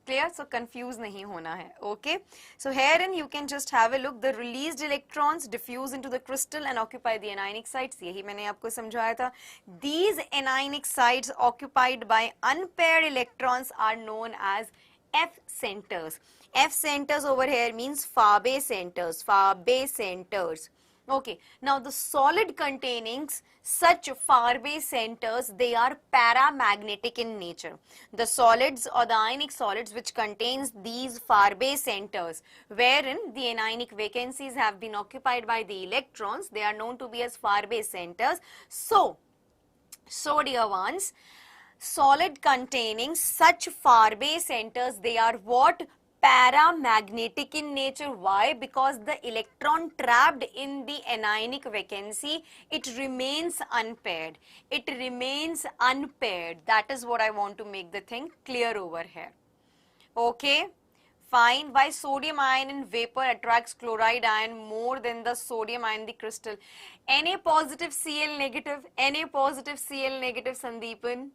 Speaker 1: Clear? So confuse नहीं होना है. Okay. So herein you can just have a look. The released electrons diffuse into the crystal and occupy the anionic sites. यही मैंने आपको समझाया था. These anionic sites occupied by unpaired electrons are known as F centers. F centers over here means Farabe centers. Okay, now the solid containing such Farabe centers, they are paramagnetic in nature. The solids or the ionic solids which contains these Farabe centers, wherein the anionic vacancies have been occupied by the electrons, they are known to be as Farabe centers. So dear ones, solid containing such Farabe centers, they are what? Paramagnetic in nature. Why? Because the electron trapped in the anionic vacancy, it remains unpaired. That is what I want to make the thing clear over here. Okay, fine. Why sodium ion in vapor attracts chloride ion more than the sodium ion in the crystal? Na positive, Cl negative, Sandeepan.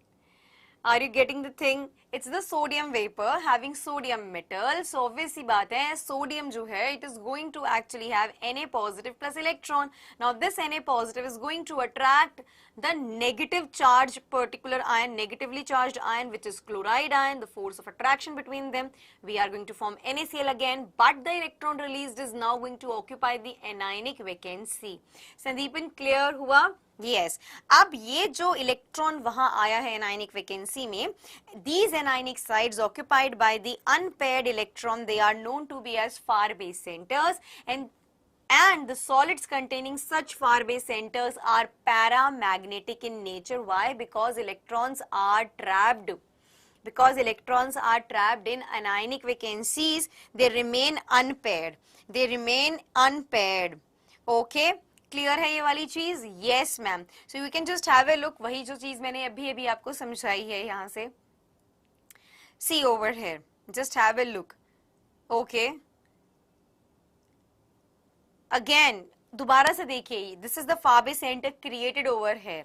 Speaker 1: Are you getting the thing? It's the sodium vapor having sodium metal. So obviously बात है, sodium जो है, it is going to actually have Na positive plus electron. Now this Na positive is going to attract the negative charged particular ion, negatively charged ion, which is chloride ion. The force of attraction between them, we are going to form NaCl again, but the electron released is now going to occupy the anionic vacancy. Sandeepan, clear हुआ? Yes अब ये जो electron वहां आया है anionic vacancy में, these anionic sites occupied by the unpaired electron, they are known to be as far base centers, and the solids containing such far base centers are paramagnetic in nature. Why? Because electrons are trapped. Because electrons are trapped in anionic vacancies, they remain unpaired. They remain unpaired. Okay? Clear है ये वाली चीज? Yes ma'am. So you can just have a look, वही जो चीज मैंने अभी अभी आपको समझाई है यहाँ से. See over here, just have a look. Okay, again दोबारा से देखिए, this is the far base centre created over here.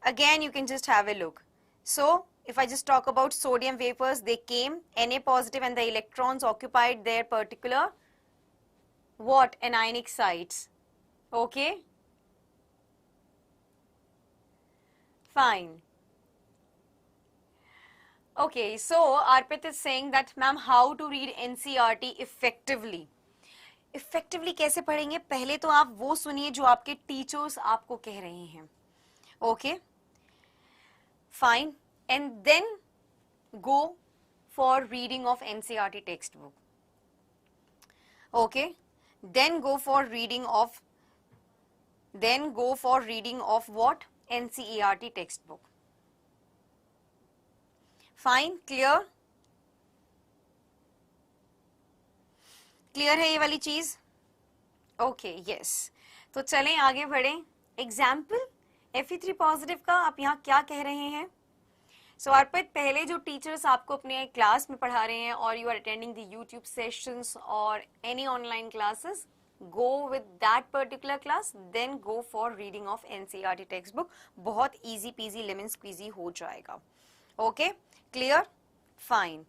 Speaker 1: Again you can just have a look. So if I just talk about sodium vapors, they came Na positive and the electrons occupied their particular what? Anionic sites. Okay? Fine. Okay, so Arpit is saying that ma'am, how to read NCERT effectively? Effectively कैसे पढ़ेंगे? पहले तो आप वो सुनिए जो आपके teachers आपको कह रहे हैं. Okay? Fine. And then go for reading of NCERT textbook. Okay? Then go for reading of what? NCERT textbook. Fine? Clear? Clear है ये वाली चीज? Okay, yes. तो चलें आगे बढ़ें. Example Fe3 पॉजिटिव का आप यहाँ क्या कह रहे हैं? सो अर्पित, पहले जो टीचर्स आपको अपने क्लास में पढ़ा रहे हैं और you are attending the YouTube sessions और any online classes, go with that particular class, then go for reading of NCERT textbook. बहुत इजी पीजी लेमन स्क्वीजी हो जाएगा. Okay, clear? फाइन.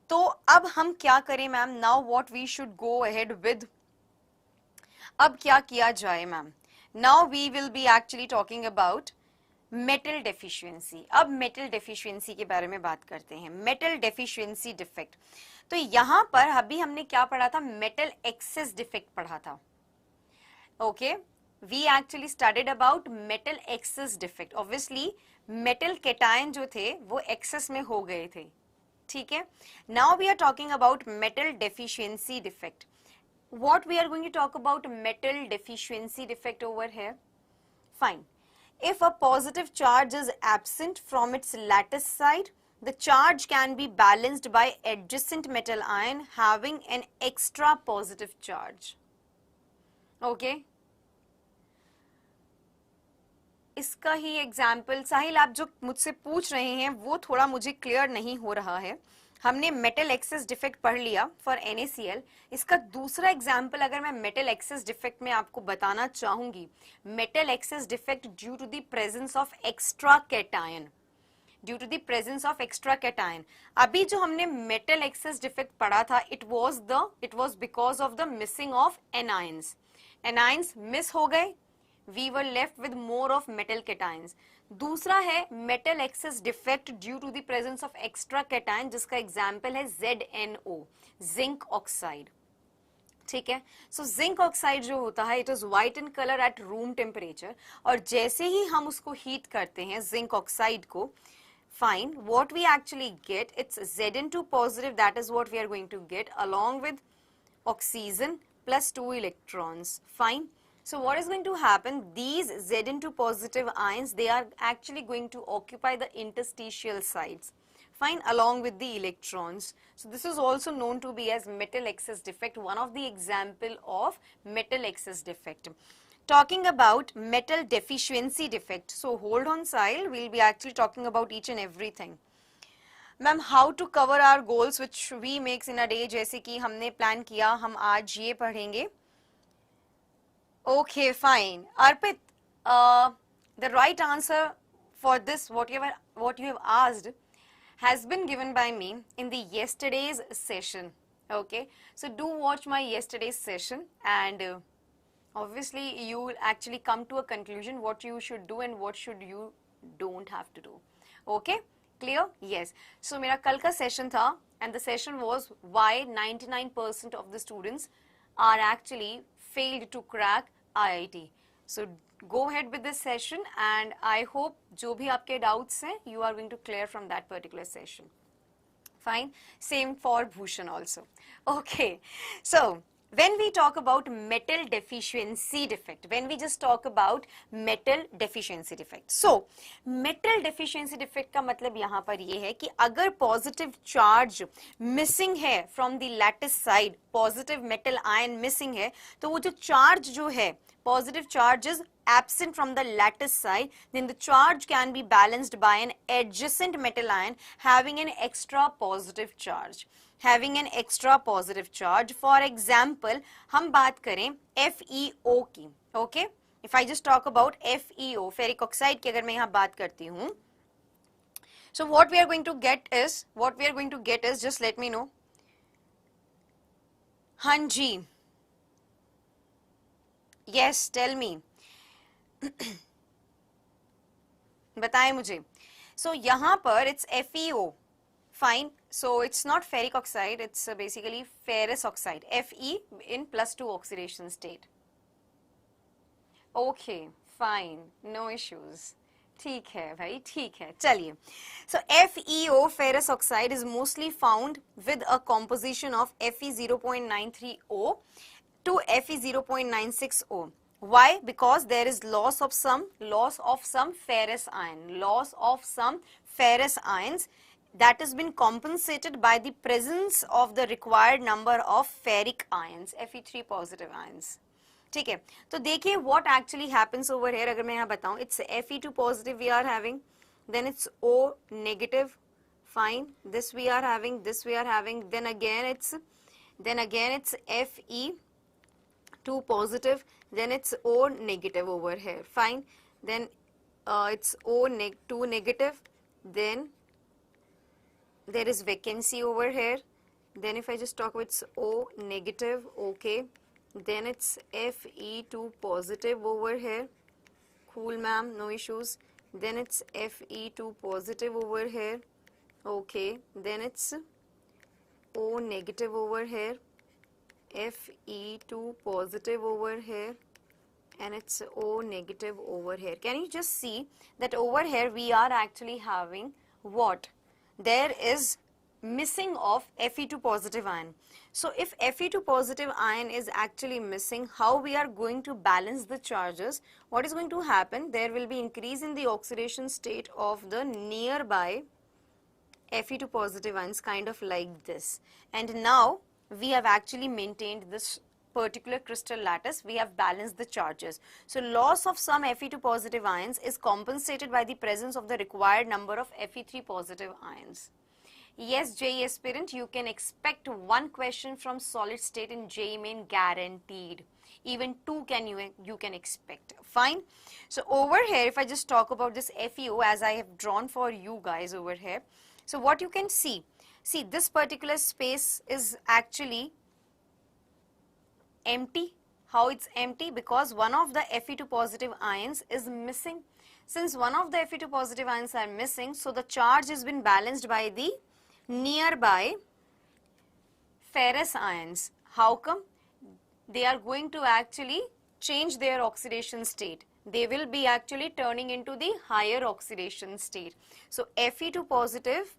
Speaker 1: तो अब हम क्या करें ma'am? Now what we should go ahead with. अब क्या किया जाए ma'am? Now we will be actually talking about metal deficiency. अब metal deficiency के बारे में बात करते हैं. metal deficiency defect. तो यहाँ पर अभी हमने क्या पढ़ा था? metal excess defect पढ़ा था. Okay? We actually studied about metal excess defect. Obviously, metal cation जो थे वो excess में हो गए थे. ठीक है? Now we are talking about metal deficiency defect. What we are going to talk about metal deficiency defect over here? Fine. If a positive charge is absent from its lattice side, the charge can be balanced by adjacent metal ion having an extra positive charge. Okay? इसका ही example साहिल, आप जो मुझसे पूछ रहे हैं वो थोड़ा मुझे क्लियर नहीं हो रहा है. हमने मेटल एक्सेस डिफेक्ट पढ़ लिया फॉर NaCl. इसका दूसरा एग्जाम्पल अगर मैं मेटल एक्सेस डिफेक्ट में आपको बताना चाहूंगी, metal excess defect due to the presence of extra cation. Due to the presence of extra cation. अभी जो हमने मेटल एक्सेस डिफेक्ट पढ़ा था, it was because of the missing of anions. Anions miss हो गए, we were left with more of metal cations. दूसरा है metal excess defect due to the presence of extra cation, जिसका example है ZnO, zinc oxide. ठीक है? So zinc oxide जो होता है, it is white in colour at room temperature, और जैसे ही हम उसको हीट करते हैं जिंक ऑक्साइड को, fine, what we actually get, it's Zn2 positive, that is what we are going to get along with oxygen plus 2 electrons. Fine. So what is going to happen? These Zn2 positive ions, they are actually going to occupy the interstitial sites, fine, along with the electrons. So this is also known to be as metal excess defect, one of the example of metal excess defect. Talking about metal deficiency defect, so hold on Sahil, we'll be actually talking about each and everything. Ma'am, how to cover our goals which we makes in a day, जैसे कि हमने plan किया हम आज ये पढ़ेंगे. Okay, fine. Arpit, the right answer for this, what you have asked, has been given by me in the yesterday's session. Okay, so do watch my yesterday's session, and obviously you will actually come to a conclusion what you should do and what should you don't have to do. Okay, clear? Yes. So मेरा कल का session था, and the session was why 99% of the students are actually failed to crack IIT. So go ahead with this session and I hope जो भी आपके doubts हैं, you are going to clear from that particular session. Fine. Same for Bhushan also. Okay. So when we talk about metal deficiency defect, when we just talk about metal deficiency defect, so metal deficiency defect का मतलब यहाँ पर ये है कि अगर positive charge missing है from the lattice side, positive metal ion missing है, तो वो जो charge जो है, positive charge is absent from the lattice side, then the charge can be balanced by an adjacent metal ion having an extra positive charge. Having an extra positive charge. For example, हम बात करें FeO की, okay? If I just talk about FeO, ferric oxide की अगर मैं यहाँ बात करती हूँ, so what we are going to get is, just let me know. हाँ जी, yes, tell me. बताएं मुझे. So यहाँ पर it's FeO. Fine. So it's not ferric oxide, it's basically ferrous oxide. Fe in +2 oxidation state. Okay, fine, no issues. ठीक है भाई, ठीक है, चलिए. So FeO, ferrous oxide, is mostly found with a composition of Fe0.93O to Fe0.96O. Why? Because there is loss of some ferrous ions that has been compensated by the presence of the required number of ferric ions, Fe3 positive ions. ठीक है, तो देखिए what actually happens over here. अगर मैं यहाँ बताऊँ, it's Fe2 positive we are having, then it's O negative, fine, this we are having, then again it's Fe2 positive, then it's O negative over here, fine, then it's O2 negative, then there is vacancy over here, then if I just talk about it's O negative, okay, then it's Fe2 positive over here, cool ma'am, no issues, then it's Fe2 positive over here, okay, then it's O negative over here, Fe2 positive over here, and it's O negative over here. Can you just see that over here we are actually having what? There is missing of Fe2 positive ion. So if Fe2 positive ion is actually missing, how we are going to balance the charges? What is going to happen? There will be increase in the oxidation state of the nearby Fe2 positive ions, kind of like this. And now we have actually maintained this particular crystal lattice, we have balanced the charges. So loss of some Fe2 positive ions is compensated by the presence of the required number of Fe3 positive ions. Yes, JEE aspirant, you can expect one question from solid state in JEE Main guaranteed. Even two you can expect. Fine. So over here, if I just talk about this FeO as I have drawn for you guys over here. So what you can see this particular space is actually empty. How it's empty? Because one of the Fe2 positive ions is missing. Since one of the Fe2 positive ions are missing, so the charge has been balanced by the nearby ferrous ions. How come? They are going to actually change their oxidation state. They will be actually turning into the higher oxidation state. So Fe2 positive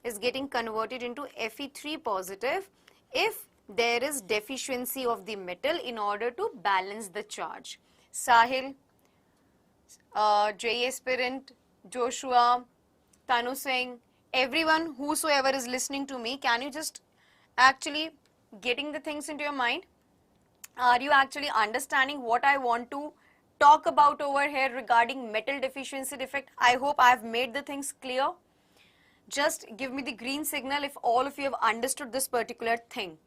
Speaker 1: is getting converted into Fe3 positive if there is deficiency of the metal in order to balance the charge. Sahil, JEE aspirant, Joshua, Tanu Singh, everyone whosoever is listening to me, can you just actually getting the things into your mind? Are you actually understanding what I want to talk about over here regarding metal deficiency defect? I hope I have made the things clear. Just give me the green signal if all of you have understood this particular thing.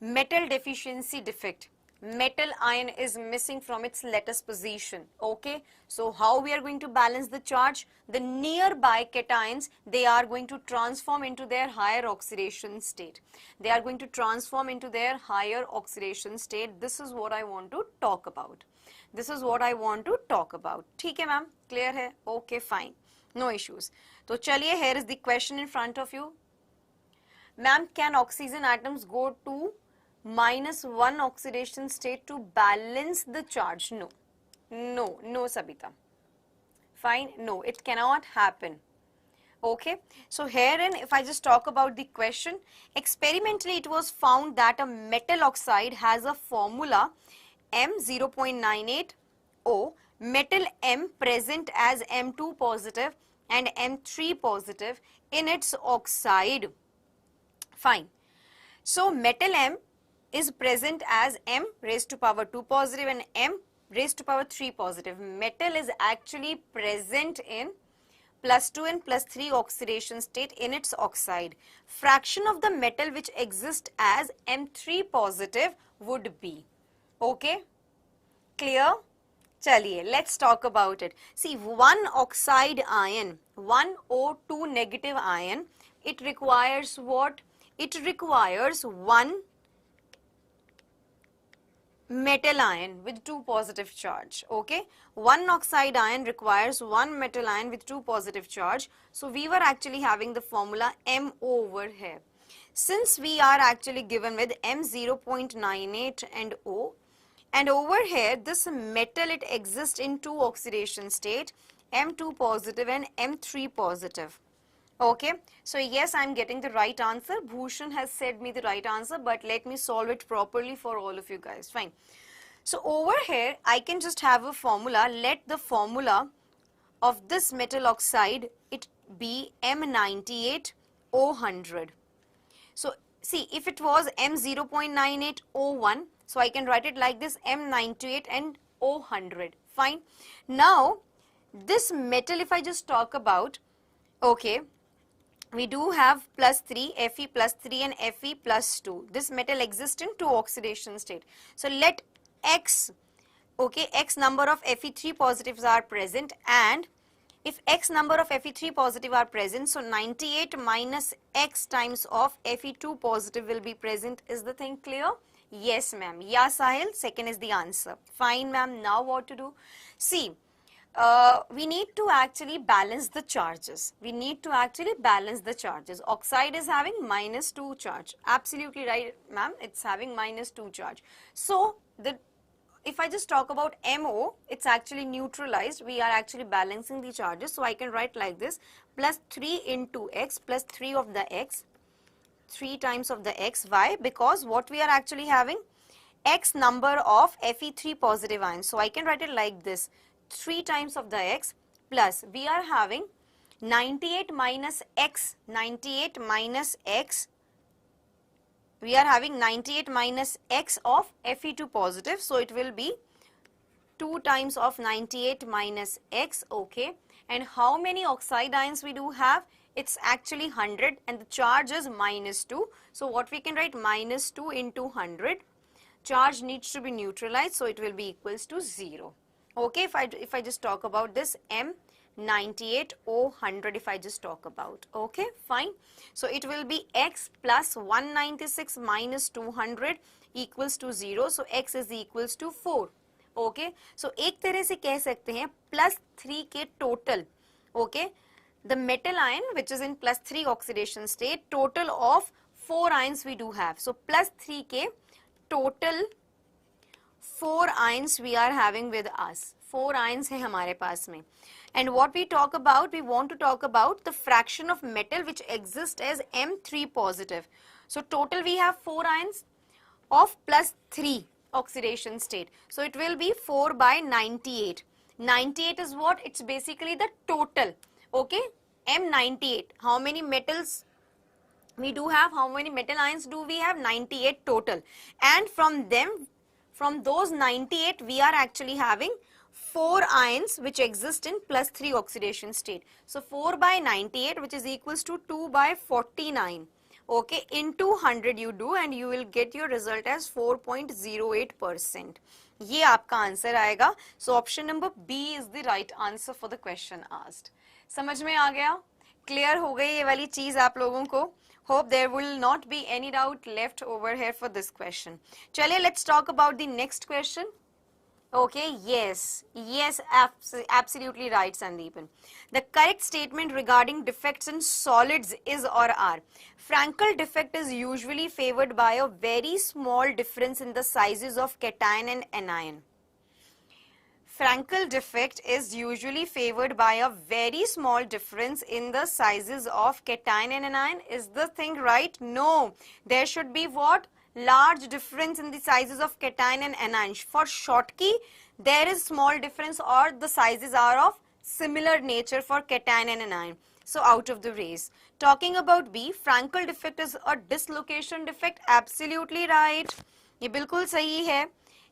Speaker 1: Metal deficiency defect. Metal ion is missing from its lattice position. Okay. So how we are going to balance the charge? The nearby cations, they are going to transform into their higher oxidation state. They are going to transform into their higher oxidation state. This is what I want to talk about. This is what I want to talk about. ठीक है ma'am? Clear है? Okay, fine. No issues. तो चलिए, here is the question in front of you. Ma'am, can oxygen atoms go to -1 oxidation state to balance the charge? No. No, Sabita. Fine, no, it cannot happen. Okay, so herein, if I just talk about the question, experimentally it was found that a metal oxide has a formula M0.98O, metal M present as M2 positive and M3 positive in its oxide. Fine. So metal M is present as M raised to power 2 positive and M raised to power 3 positive. Metal is actually present in +2 and +3 oxidation state in its oxide. Fraction of the metal which exists as M3 positive would be. Okay? Clear? Chaliye, let's talk about it. See, one oxide ion, one O2 negative ion, it requires what? It requires one metal ion with 2 positive charge. Okay, one oxide ion requires one metal ion with 2 positive charge. So we were actually having the formula MO over here. Since we are actually given with M0.98 and O, and over here this metal, it exists in 2 oxidation state, M2 positive and M3 positive. Okay, so yes, I'm getting the right answer. Bhushan has said me the right answer, but let me solve it properly for all of you guys. Fine. So over here, I can just have a formula. Let the formula of this metal oxide, it be M98O100. So see, if it was M0.98O1, so I can write it like this, M98 and O100. Fine. Now, this metal, if I just talk about, okay, we do have +3, Fe +3 and Fe +2. This metal exists in 2 oxidation state. So let X, okay, X number of Fe3 positives are present, and if X number of Fe3 positive are present, so 98 minus X times of Fe2 positive will be present. Is the thing clear? Yes, ma'am. Yeah, Sahil, second is the answer. Fine, ma'am. Now what to do? See, we need to actually balance the charges. We need to actually balance the charges. Oxide is having -2 charge. Absolutely right, ma'am. It's having -2 charge. So, if I just talk about MO, it's actually neutralized. We are actually balancing the charges. So, I can write like this, +3 into X, +3 of the X, 3 times of the X. Why? Because what we are actually having, X number of Fe3 positive ions. So, I can write it like this, 3 times of the X, plus we are having 98 minus X, 98 minus X, we are having 98 minus X of Fe2 positive, so it will be 2 times of 98 minus X, okay. And how many oxide ions we do have? It's actually 100 and the charge is -2. So what we can write, -2 into 100, charge needs to be neutralized, so it will be equals to 0. Okay, if I just talk about this M98O100, if I just talk about, okay, fine. So it will be X plus 196 minus 200 equals to 0. So X is equals to 4. Okay, so एक तरह से कह सकते हैं +3 के total, okay, the metal ion which is in +3 oxidation state, total of 4 ions we do have. So +3 के total 4 ions we are having with us. 4 ions है हमारे पास में. And what we talk about, we want to talk about the fraction of metal which exists as M3 positive. So total we have 4 ions of +3 oxidation state. So it will be 4 by 98. 98 is what? It's basically the total. Okay, M98. How many metals we do have? How many metal ions do we have? 98 total. And from them, from those 98, we are actually having 4 ions which exist in +3 oxidation state. So 4 by 98, which is equals to 2 by 49. Okay, into 100 you do and you will get your result as 4.08%. ये आपका answer आएगा. So option number B is the right answer for the question asked. समझ में आ गया? Clear हो गई ये वाली चीज आप लोगों को? Hope there will not be any doubt left over here for this question. चलिए, let's talk about the next question. Okay, yes, absolutely right, Sandeepan. The correct statement regarding defects in solids is or are. Frankel defect is usually favored by a very small difference in the sizes of cation and anion. Frankel defect is usually favored by a very small difference in the sizes of cation and anion. Is the thing right? No. There should be what? Large difference in the sizes of cation and anion. For Schottky, there is small difference or the sizes are of similar nature for cation and anion. So out of the race. Talking about B, Frankel defect is a dislocation defect. Absolutely right. ये बिल्कुल सही है.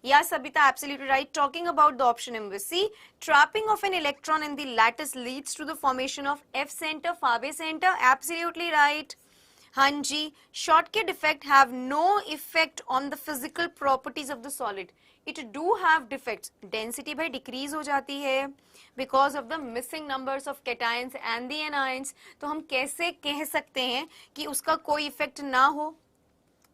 Speaker 1: Yes, Sabita, absolutely right. Talking about the option number C, trapping of an electron in the lattice leads to the formation of F center, Fabry center. Absolutely right. Hanji, Schottky defect have no effect on the physical properties of the solid. It do have defects. Density by decrease हो जाती है because of the missing numbers of cations and the anions. तो हम कैसे कह सकते हैं कि उसका कोई effect ना हो?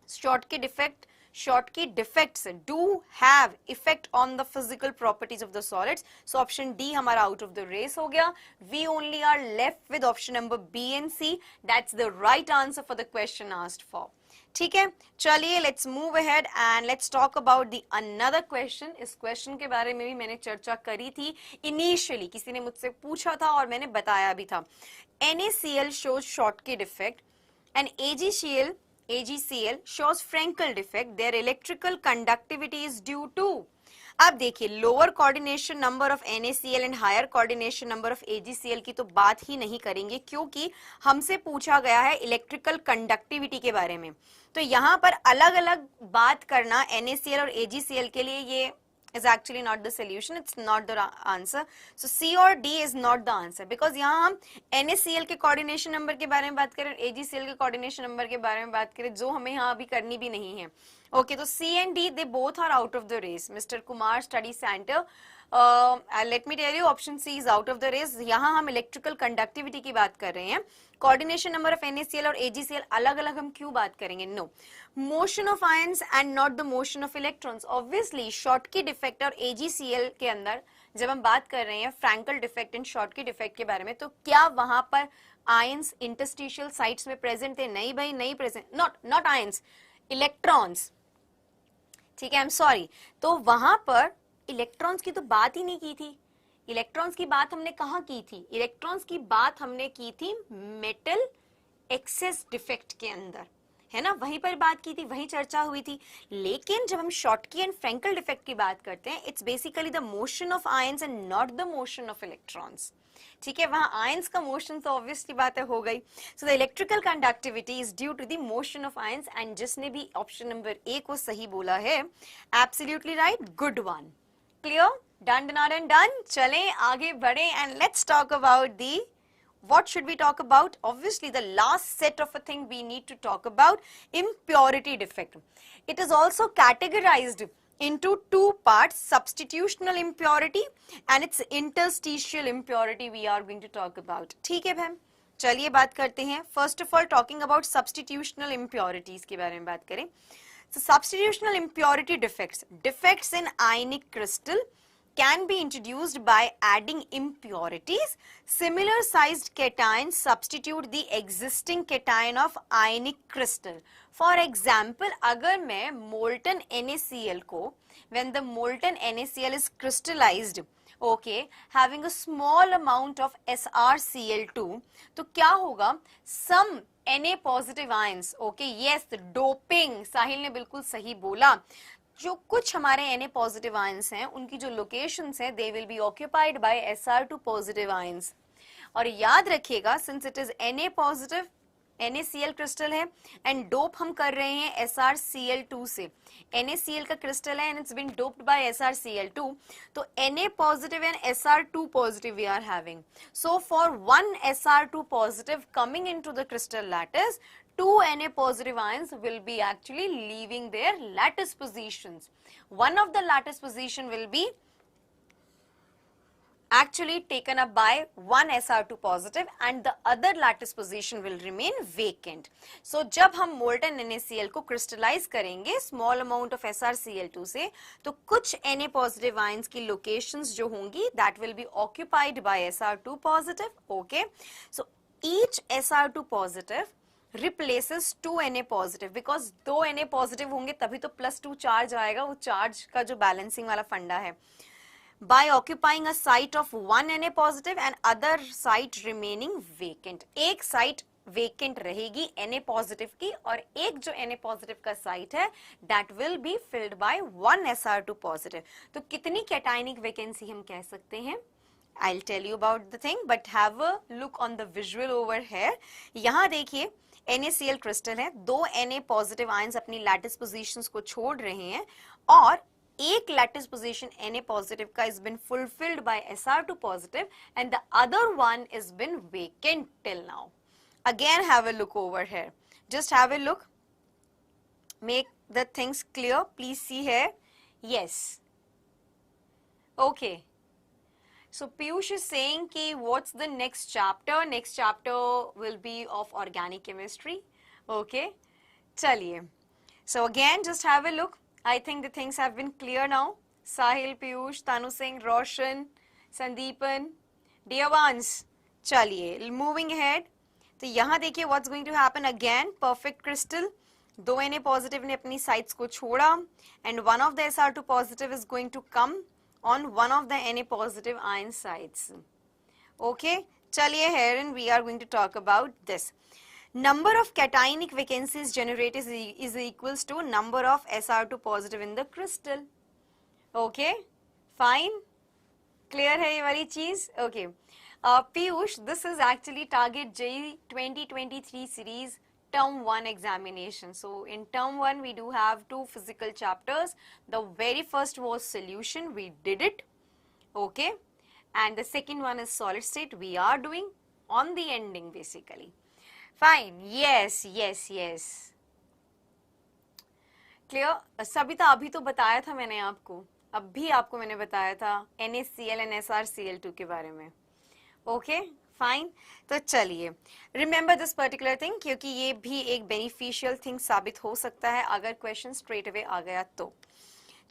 Speaker 1: Schottky defects do have effect on the physical properties of the solids. So option D हमारा out of the race हो गया. We only are left with option number B and C. That's the right answer for the question asked for. ठीक है, चलिए let's move ahead and let's talk about the another question. इस question के बारे में भी मैंने चर्चा करी थी initially. किसी ने मुझसे पूछा था और मैंने बताया भी था. NaCl shows Schottky defect and AgCl shows Frankel defect. Their electrical conductivity is due to. अब देखिए lower coordination number of NaCl and higher coordination number of AgCl की तो बात ही नहीं करेंगे क्योंकि हमसे पूछा गया है इलेक्ट्रिकल कंडक्टिविटी के बारे में. तो यहाँ पर अलग अलग बात करना NaCl और AgCl के लिए ये is actually not the solution. It's not the answer. So C or D is not the answer because यहाँ हम NaCl के coordination number के बारे में बात करें, AgCl के coordination number के बारे में बात करें, जो हमें यहाँ अभी करनी भी नहीं है. Okay, तो C and D they both are out of the race. Mr. Kumar Study Center. Let me tell you, option C is out of the race. यहाँ हम electrical conductivity की बात कर रहे हैं. Coordination number of NaCl और AgCl अलग अलग हम क्यों बात करेंगे? No. Motion of ions and not the motion of electrons. Obviously, Schottky defect और AgCl के अंदर जब हम बात कर रहे हैं Frankel defect and Schottky defect के बारे में, तो क्या वहाँ पर ions interstitial sites में present थे? नहीं भाई, नहीं present. Not ions, electrons. ठीक है, I'm sorry. तो वहाँ पर इलेक्ट्रॉन्स की तो बात ही नहीं की थी. इलेक्ट्रॉन्स की बात हमने कहाँ की थी? इलेक्ट्रॉन्स की बात हमने की थी मेटल एक्सेस डिफेक्ट के अंदर, है ना, वहीं पर बात की थी, वहीं चर्चा हुई थी. लेकिन जब हम Schottky एंड Frankel डिफेक्ट की बात करते हैं, it's basically the motion of ions and not the motion of electrons. ठीक है, वहां आयंस का मोशन तो ऑब्वियसली बात है हो गई. So the electrical conductivity is due to the motion of ions and जिसने भी ऑप्शन नंबर ए को सही बोला है, absolutely right, good one. Clear, done done and done. चलें आगे बढ़े and let's talk about the what should we talk about? Obviously the last set of a thing we need to talk about, impurity defect. It is also categorized into two parts, substitutional impurity and its interstitial impurity we are going to talk about. ठीक है बहन, चलिए बात करते हैं. First of all talking about substitutional impurities के बारे में बात करें. So substitutional impurity defects in ionic crystal can be introduced by adding impurities. Similar sized cations substitute the existing cation of ionic crystal. For example, अगर मैं molten NaCl को, when the molten NaCl is crystallized, okay, having a small amount of SrCl2, तो क्या होगा? Some Na positive ions, okay, yes, doping, साहिल ने बिल्कुल सही बोला. जो कुछ हमारे Na positive ions हैं, उनकी जो locations हैं, they will be occupied by Sr2 positive ions. और याद रखिएगा, since it is Na positive, NaCl crystal है and dope हम कर रहे हैं SrCl2 से. NaCl का crystal है and it's been doped by SrCl2. तो Na positive and Sr2 positive we are having. So for one Sr2 positive coming into the crystal lattice, two Na positive ions will be actually leaving their lattice positions. One of the lattice position will be actually taken up by one Sr2 positive and the other lattice position will remain vacant. So जब हम molten NaCl को crystallize करेंगे small amount of SrCl2 से, तो कुछ Na positive ions की locations जो होंगी that will be occupied by Sr2 positive. Okay, so each Sr2 positive replaces two Na positive because दो Na positive होंगे तभी तो +2 चार्ज आएगा, वो चार्ज का जो बैलेंसिंग वाला फंडा है. by occupying a site of one Na positive and other site remaining vacant. एक site vacant रहेगी Na positive की और एक जो Na positive का site है that will be filled by one Sr2 positive. तो कितनी cationic vacancy हम कह सकते हैं? I'll tell you about the thing, but have a look on the visual over here. यहाँ देखिए NaCl क्रिस्टल है, दो Na पॉजिटिव आयंस अपनी लैटिस पोजीशंस को छोड़ रहे हैं और एक लैटिस पोजीशन Na पॉजिटिव का is been fulfilled by Sr2 positive and the other one is been vacant till now. Again have a look over here. Just have a look. Make the things clear. Please see here. Yes. Okay. So Piyush is saying कि what's the next chapter? Next chapter will be of organic chemistry. Okay. चलिए. So again, just have a look. I think the things have been clear now. Sahil, Piyush, Tanu Singh, Roshan, Sandeepan, dear ones. चलिए. Moving ahead. तो यहाँ देखिए what's going to happen again. Perfect crystal. दो Na positive ने अपनी sites को छोड़ा and one of the Sr2 positive is going to come on one of the Na positive ion sites. Okay, chaliye here and we are going to talk about this. Number of cationic vacancies generated is equals to number of Sr2 positive in the crystal. Okay, fine. Clear hai ye wali cheez? Okay. Piyush, this is actually target JEE 2023 series term 1 examination. So in term 1 we do have two physical chapters. The very first was solution, we did it, okay, and the second one is solid state, we are doing on the ending basically. Fine, yes, yes, yes. Clear? Sabita, अभी तो बताया था मैंने आपको, अभी आपको मैंने बताया था NaCl and SrCl2 के बारे में. Okay, fine. तो चलिए रिमेंबर दिस पर्टिकुलर थिंग क्योंकि ये भी एक बेनिफिशियल थिंग साबित हो सकता है अगर क्वेश्चन स्ट्रेट अवे आ गया तो.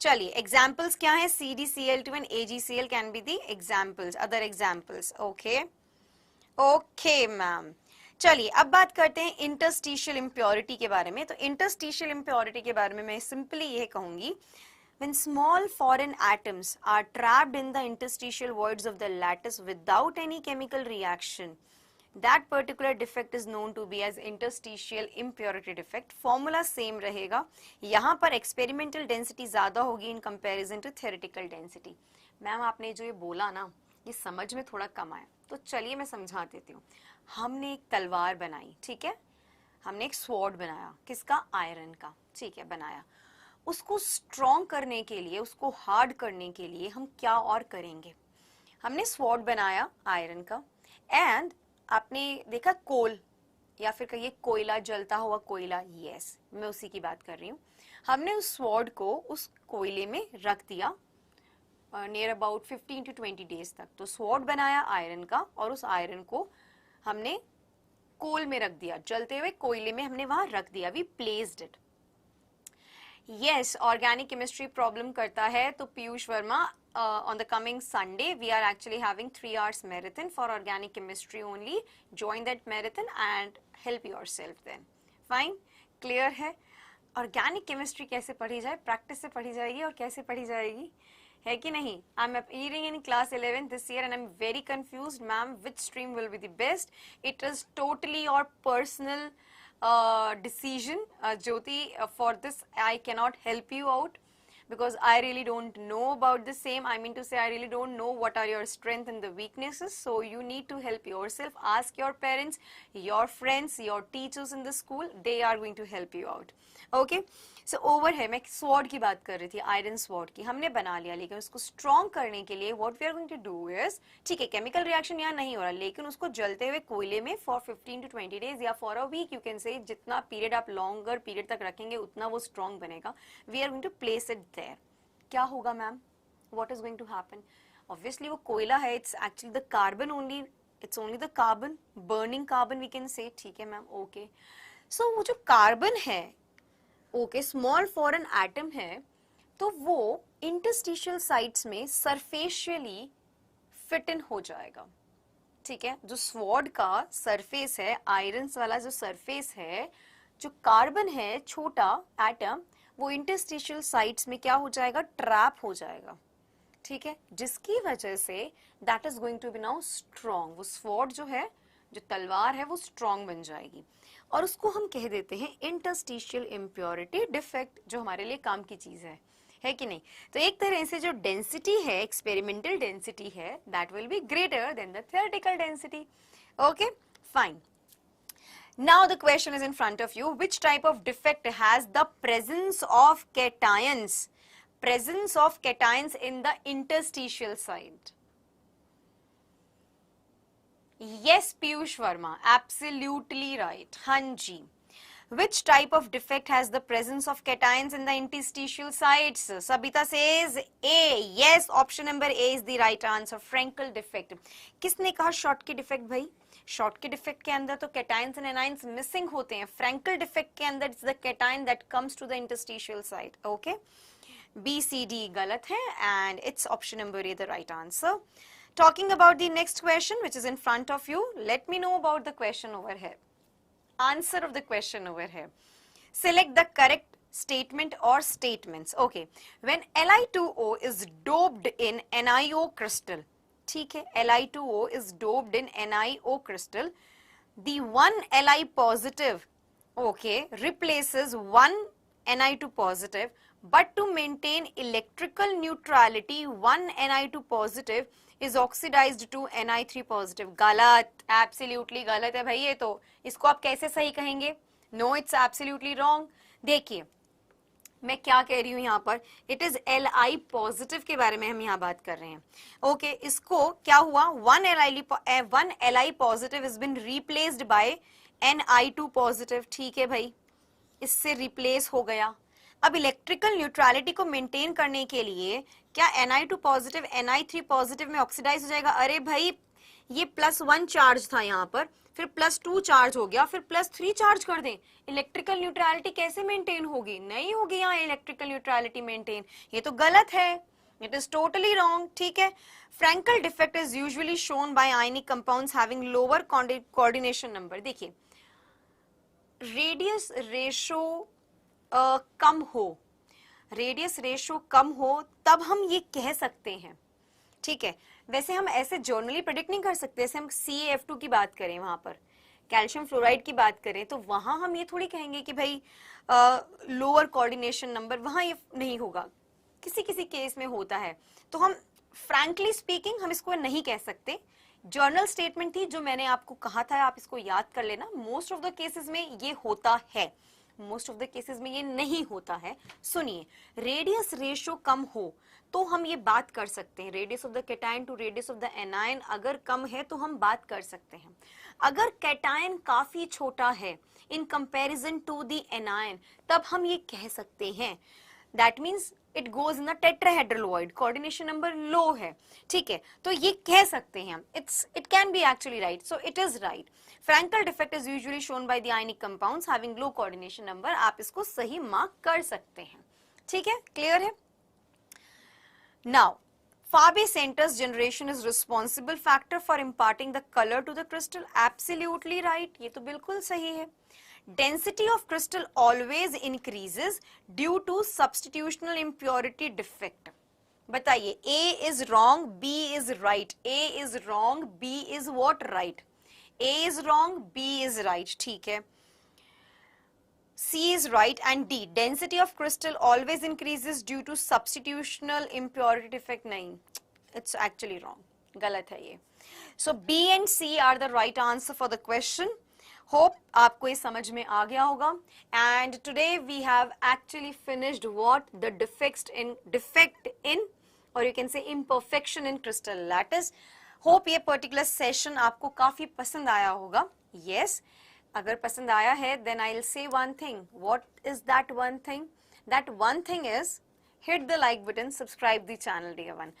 Speaker 1: चलिए एग्जाम्पल्स क्या है? CdCl2 and AgCl can be the examples, other examples. Okay okay ma'am. चलिए अब बात करते हैं इंटरस्टिशियल इम्प्योरिटी के बारे में. तो इंटरस्टिशियल इम्प्योरिटी के बारे में मैं सिंपली ये कहूंगी, when small foreign atoms are trapped in the interstitial voids of the lattice without any chemical reaction, that particular defect is known to be as interstitial impurity defect. Formula same रहेगा. यहाँ पर experimental density ज़्यादा होगी in comparison to theoretical density. Ma'am आपने जो ये बोला ना ये समझ में थोड़ा कम आया, तो चलिए मैं समझा देती हूँ. हमने एक तलवार बनाई, ठीक है, हमने एक स्वॉर्ड बनाया, किसका? आयरन का, ठीक है, बनाया. उसको स्ट्रॉन्ग करने के लिए, उसको हार्ड करने के लिए हम क्या और करेंगे? हमने स्वॉर्ड बनाया आयरन का एंड आपने देखा कोल या फिर कहिए कोयला, जलता हुआ कोयला. यस, मैं उसी की बात कर रही हूँ. हमने उस स्वॉर्ड को उस कोयले में रख दिया नियर अबाउट 15 to 20 डेज तक. तो स्वॉर्ड बनाया आयरन का और उस आयरन को हमने कोल में रख दिया, जलते हुए कोयले में हमने वहां रख दिया. We placed it. Yes, organic chemistry problem करता है. तो Piyush Verma on the coming Sunday we are actually having 3 hours marathon for organic chemistry only. Join that marathon and help yourself then. Fine, clear है? Organic chemistry कैसे पढ़ी जाए? Practice से पढ़ी जाएगी और कैसे पढ़ी जाएगी, है कि नहीं? I'm appearing in class 11 this year and I'm very confused, ma'am. Which stream will be the best? It is totally your personal decision, Jyoti. For this I cannot help you out because I really don't know about the same. I mean to say I really don't know what are your strengths and the weaknesses. So you need to help yourself. Ask your parents, your friends, your teachers in the school. They are going to help you out. Okay. So over है, मैं sword की बात कर रही थी, iron sword की हमने बना लिया, लेकिन उसको स्ट्रॉन्ग करने के लिए what we are going to do is, ठीक है केमिकल रिएक्शन यहाँ नहीं हो रहा, लेकिन उसको जलते हुए कोयले में फॉर 15 to 20 डेज या for a week, you can say जितना पीरियड आप लॉन्गर पीरियड तक रखेंगे उतना वो स्ट्रॉन्ग बनेगा. We are going to place it there. क्या होगा ma'am? What is going to happen? Obviously वो कोयला है, it's actually the carbon only, it's only the carbon, burning carbon we can say, ठीक है मैम. ओके, सो वो जो कार्बन है, ओके, स्मॉल फॉरेन एटम है, तो वो इंटरस्टिशियल साइट्स में सरफेशियली फिट इन हो जाएगा. ठीक है, जो स्वॉर्ड का सरफेस है, आयरन वाला जो सरफेस है, जो कार्बन है छोटा एटम, वो इंटरस्टिशियल साइट्स में क्या हो जाएगा? ट्रैप हो जाएगा. ठीक है, जिसकी वजह से that is going to be now strong, वो स्वॉर्ड जो है, जो तलवार है, वो स्ट्रॉन्ग बन जाएगी, और उसको हम कह देते हैं इंटरस्टिशियल इम्प्योरिटी डिफेक्ट, जो हमारे लिए काम की चीज है कि नहीं? तो एक तरह से जो डेंसिटी है, एक्सपेरिमेंटल डेंसिटी है, that will be greater than the theoretical density. Okay, fine. Now the question is in front of you. Which type of defect has the presence of cations? Presence of cations in the interstitial side. Yes, Piyush Verma, absolutely right. Hanji. Which type of defect has the presence of cations in the interstitial sites? Sabita says A. Yes, option number A is the right answer. Frankel defect. किसने कहा short के defect भाई? Short के defect के अंदर तो cations and anions missing होते हैं. फ्रैंकल डिफेक्ट के अंदर it's the cation that comes to the interstitial site. Okay, B C D गलत है and it's option number A the right answer. Talking about the next question which is in front of you, let me know about the question over here. Answer of the question over here. Select the correct statement or statements. Okay, when Li2O is doped in NiO crystal, ठीक है, Li2O is doped in NiO crystal, the one Li positive, okay, replaces one Ni2 positive, but to maintain electrical neutrality, one Ni2 positive is oxidized to Ni3 positive. गलत, absolutely गलत है भाई ये तो. इसको आप कैसे सही कहेंगे? No, it's absolutely wrong. देखिए मैं क्या कह रही हूँ यहाँ पर, इट इज Li पॉजिटिव के बारे में हम यहाँ बात कर रहे हैं. ओके, इसको क्या हुआ, one Li positive is been replaced by Ni2 positive. ठीक है भाई, इससे रिप्लेस हो गया. अब इलेक्ट्रिकल न्यूट्रलिटी को मेंटेन करने के लिए क्या Ni2 पॉजिटिव Ni3 पॉजिटिव में ऑक्सीडाइज हो जाएगा? अरे भाई ये +1 चार्ज था यहाँ पर, फिर +2 चार्ज हो गया, फिर +3 चार्ज कर दें, इलेक्ट्रिकल न्यूट्रलिटी कैसे मेंटेन होगी? नहीं होगी यहाँ इलेक्ट्रिकल न्यूट्रलिटी मेंटेन. ये तो गलत है, इट इज टोटली रॉन्ग. ठीक है, Frenkel defect is usually shown by ionic compounds having lower coordination number. देखिए रेडियस रेशो कम हो, रेडियस रेशो कम हो तब हम ये कह सकते हैं. ठीक है, वैसे हम ऐसे जर्नली प्रेडिक्ट नहीं कर सकते. जैसे हम CaF2 की बात करें, वहां पर कैल्शियम फ्लोराइड की बात करें, तो वहां हम ये थोड़ी कहेंगे कि भाई लोअर कोऑर्डिनेशन नंबर, वहां ये नहीं होगा. किसी किसी केस में होता है, तो हम फ्रैंकली स्पीकिंग हम इसको नहीं कह सकते. जर्नल स्टेटमेंट थी जो मैंने आपको कहा था, आप इसको याद कर लेना. मोस्ट ऑफ द केसेस में ये होता है, मोस्ट ऑफ द केसेस में ये नहीं होता है. सुनिए, रेडियस रेशो कम हो तो हम ये बात कर सकते हैं. Radius of the cation to radius of the anion अगर कम है तो हम बात कर सकते हैं. अगर कैटायन काफी छोटा है in comparison to the anion, तब हम ये कह सकते हैं that means it goes in the tetrahedral void, coordination number low है. ठीक है, तो ये कह सकते हैं हम. It can be actually right, so it is right. Frenkel defect is usually shown by the ionic compounds having low coordination number. आप इसको सही मार्क कर सकते हैं. ठीक है, क्लियर है. Now Fabry center's generation is responsible factor for imparting the color to the crystal. Absolutely right, ये तो बिल्कुल सही है. Density of crystal always increases due to substitutional impurity defect. बताइए, A is wrong, B is right. A is wrong, B is what? Right. A is wrong, B is right. ठीक है. C is right and D. Density of crystal always increases due to substitutional impurity defect. नहीं, it's actually wrong. गलत है ये. So B and C are the right answer for the question. Hope आपको ये समझ में आ गया होगा. And today we have actually finished what? The defect in or you can say imperfection in crystal lattice. Hope ये particular session आपको काफी पसंद आया होगा. Yes. अगर पसंद आया है then I'll say one thing. What is that one thing? That one thing is hit the like button, subscribe the channel, dear one.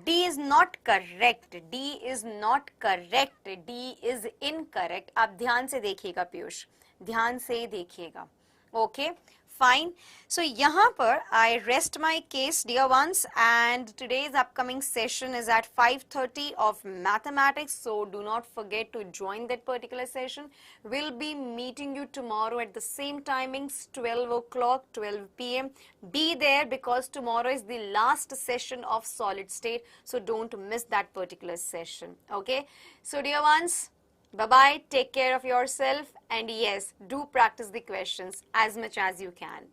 Speaker 1: D is not correct. D is not correct. D is incorrect. आप ध्यान से देखिएगा पीयूष, ध्यान से देखिएगा. Okay. fine. So यहाँ पर I rest my case, dear ones, and today's upcoming session is at 5:30 of mathematics. So do not forget to join that particular session. We'll be meeting you tomorrow at the same timings, 12 o'clock, 12 p.m. Be there because tomorrow is the last session of solid state. So don't miss that particular session. Okay. So dear ones, bye-bye, take care of yourself, and yes, do practice the questions as much as you can.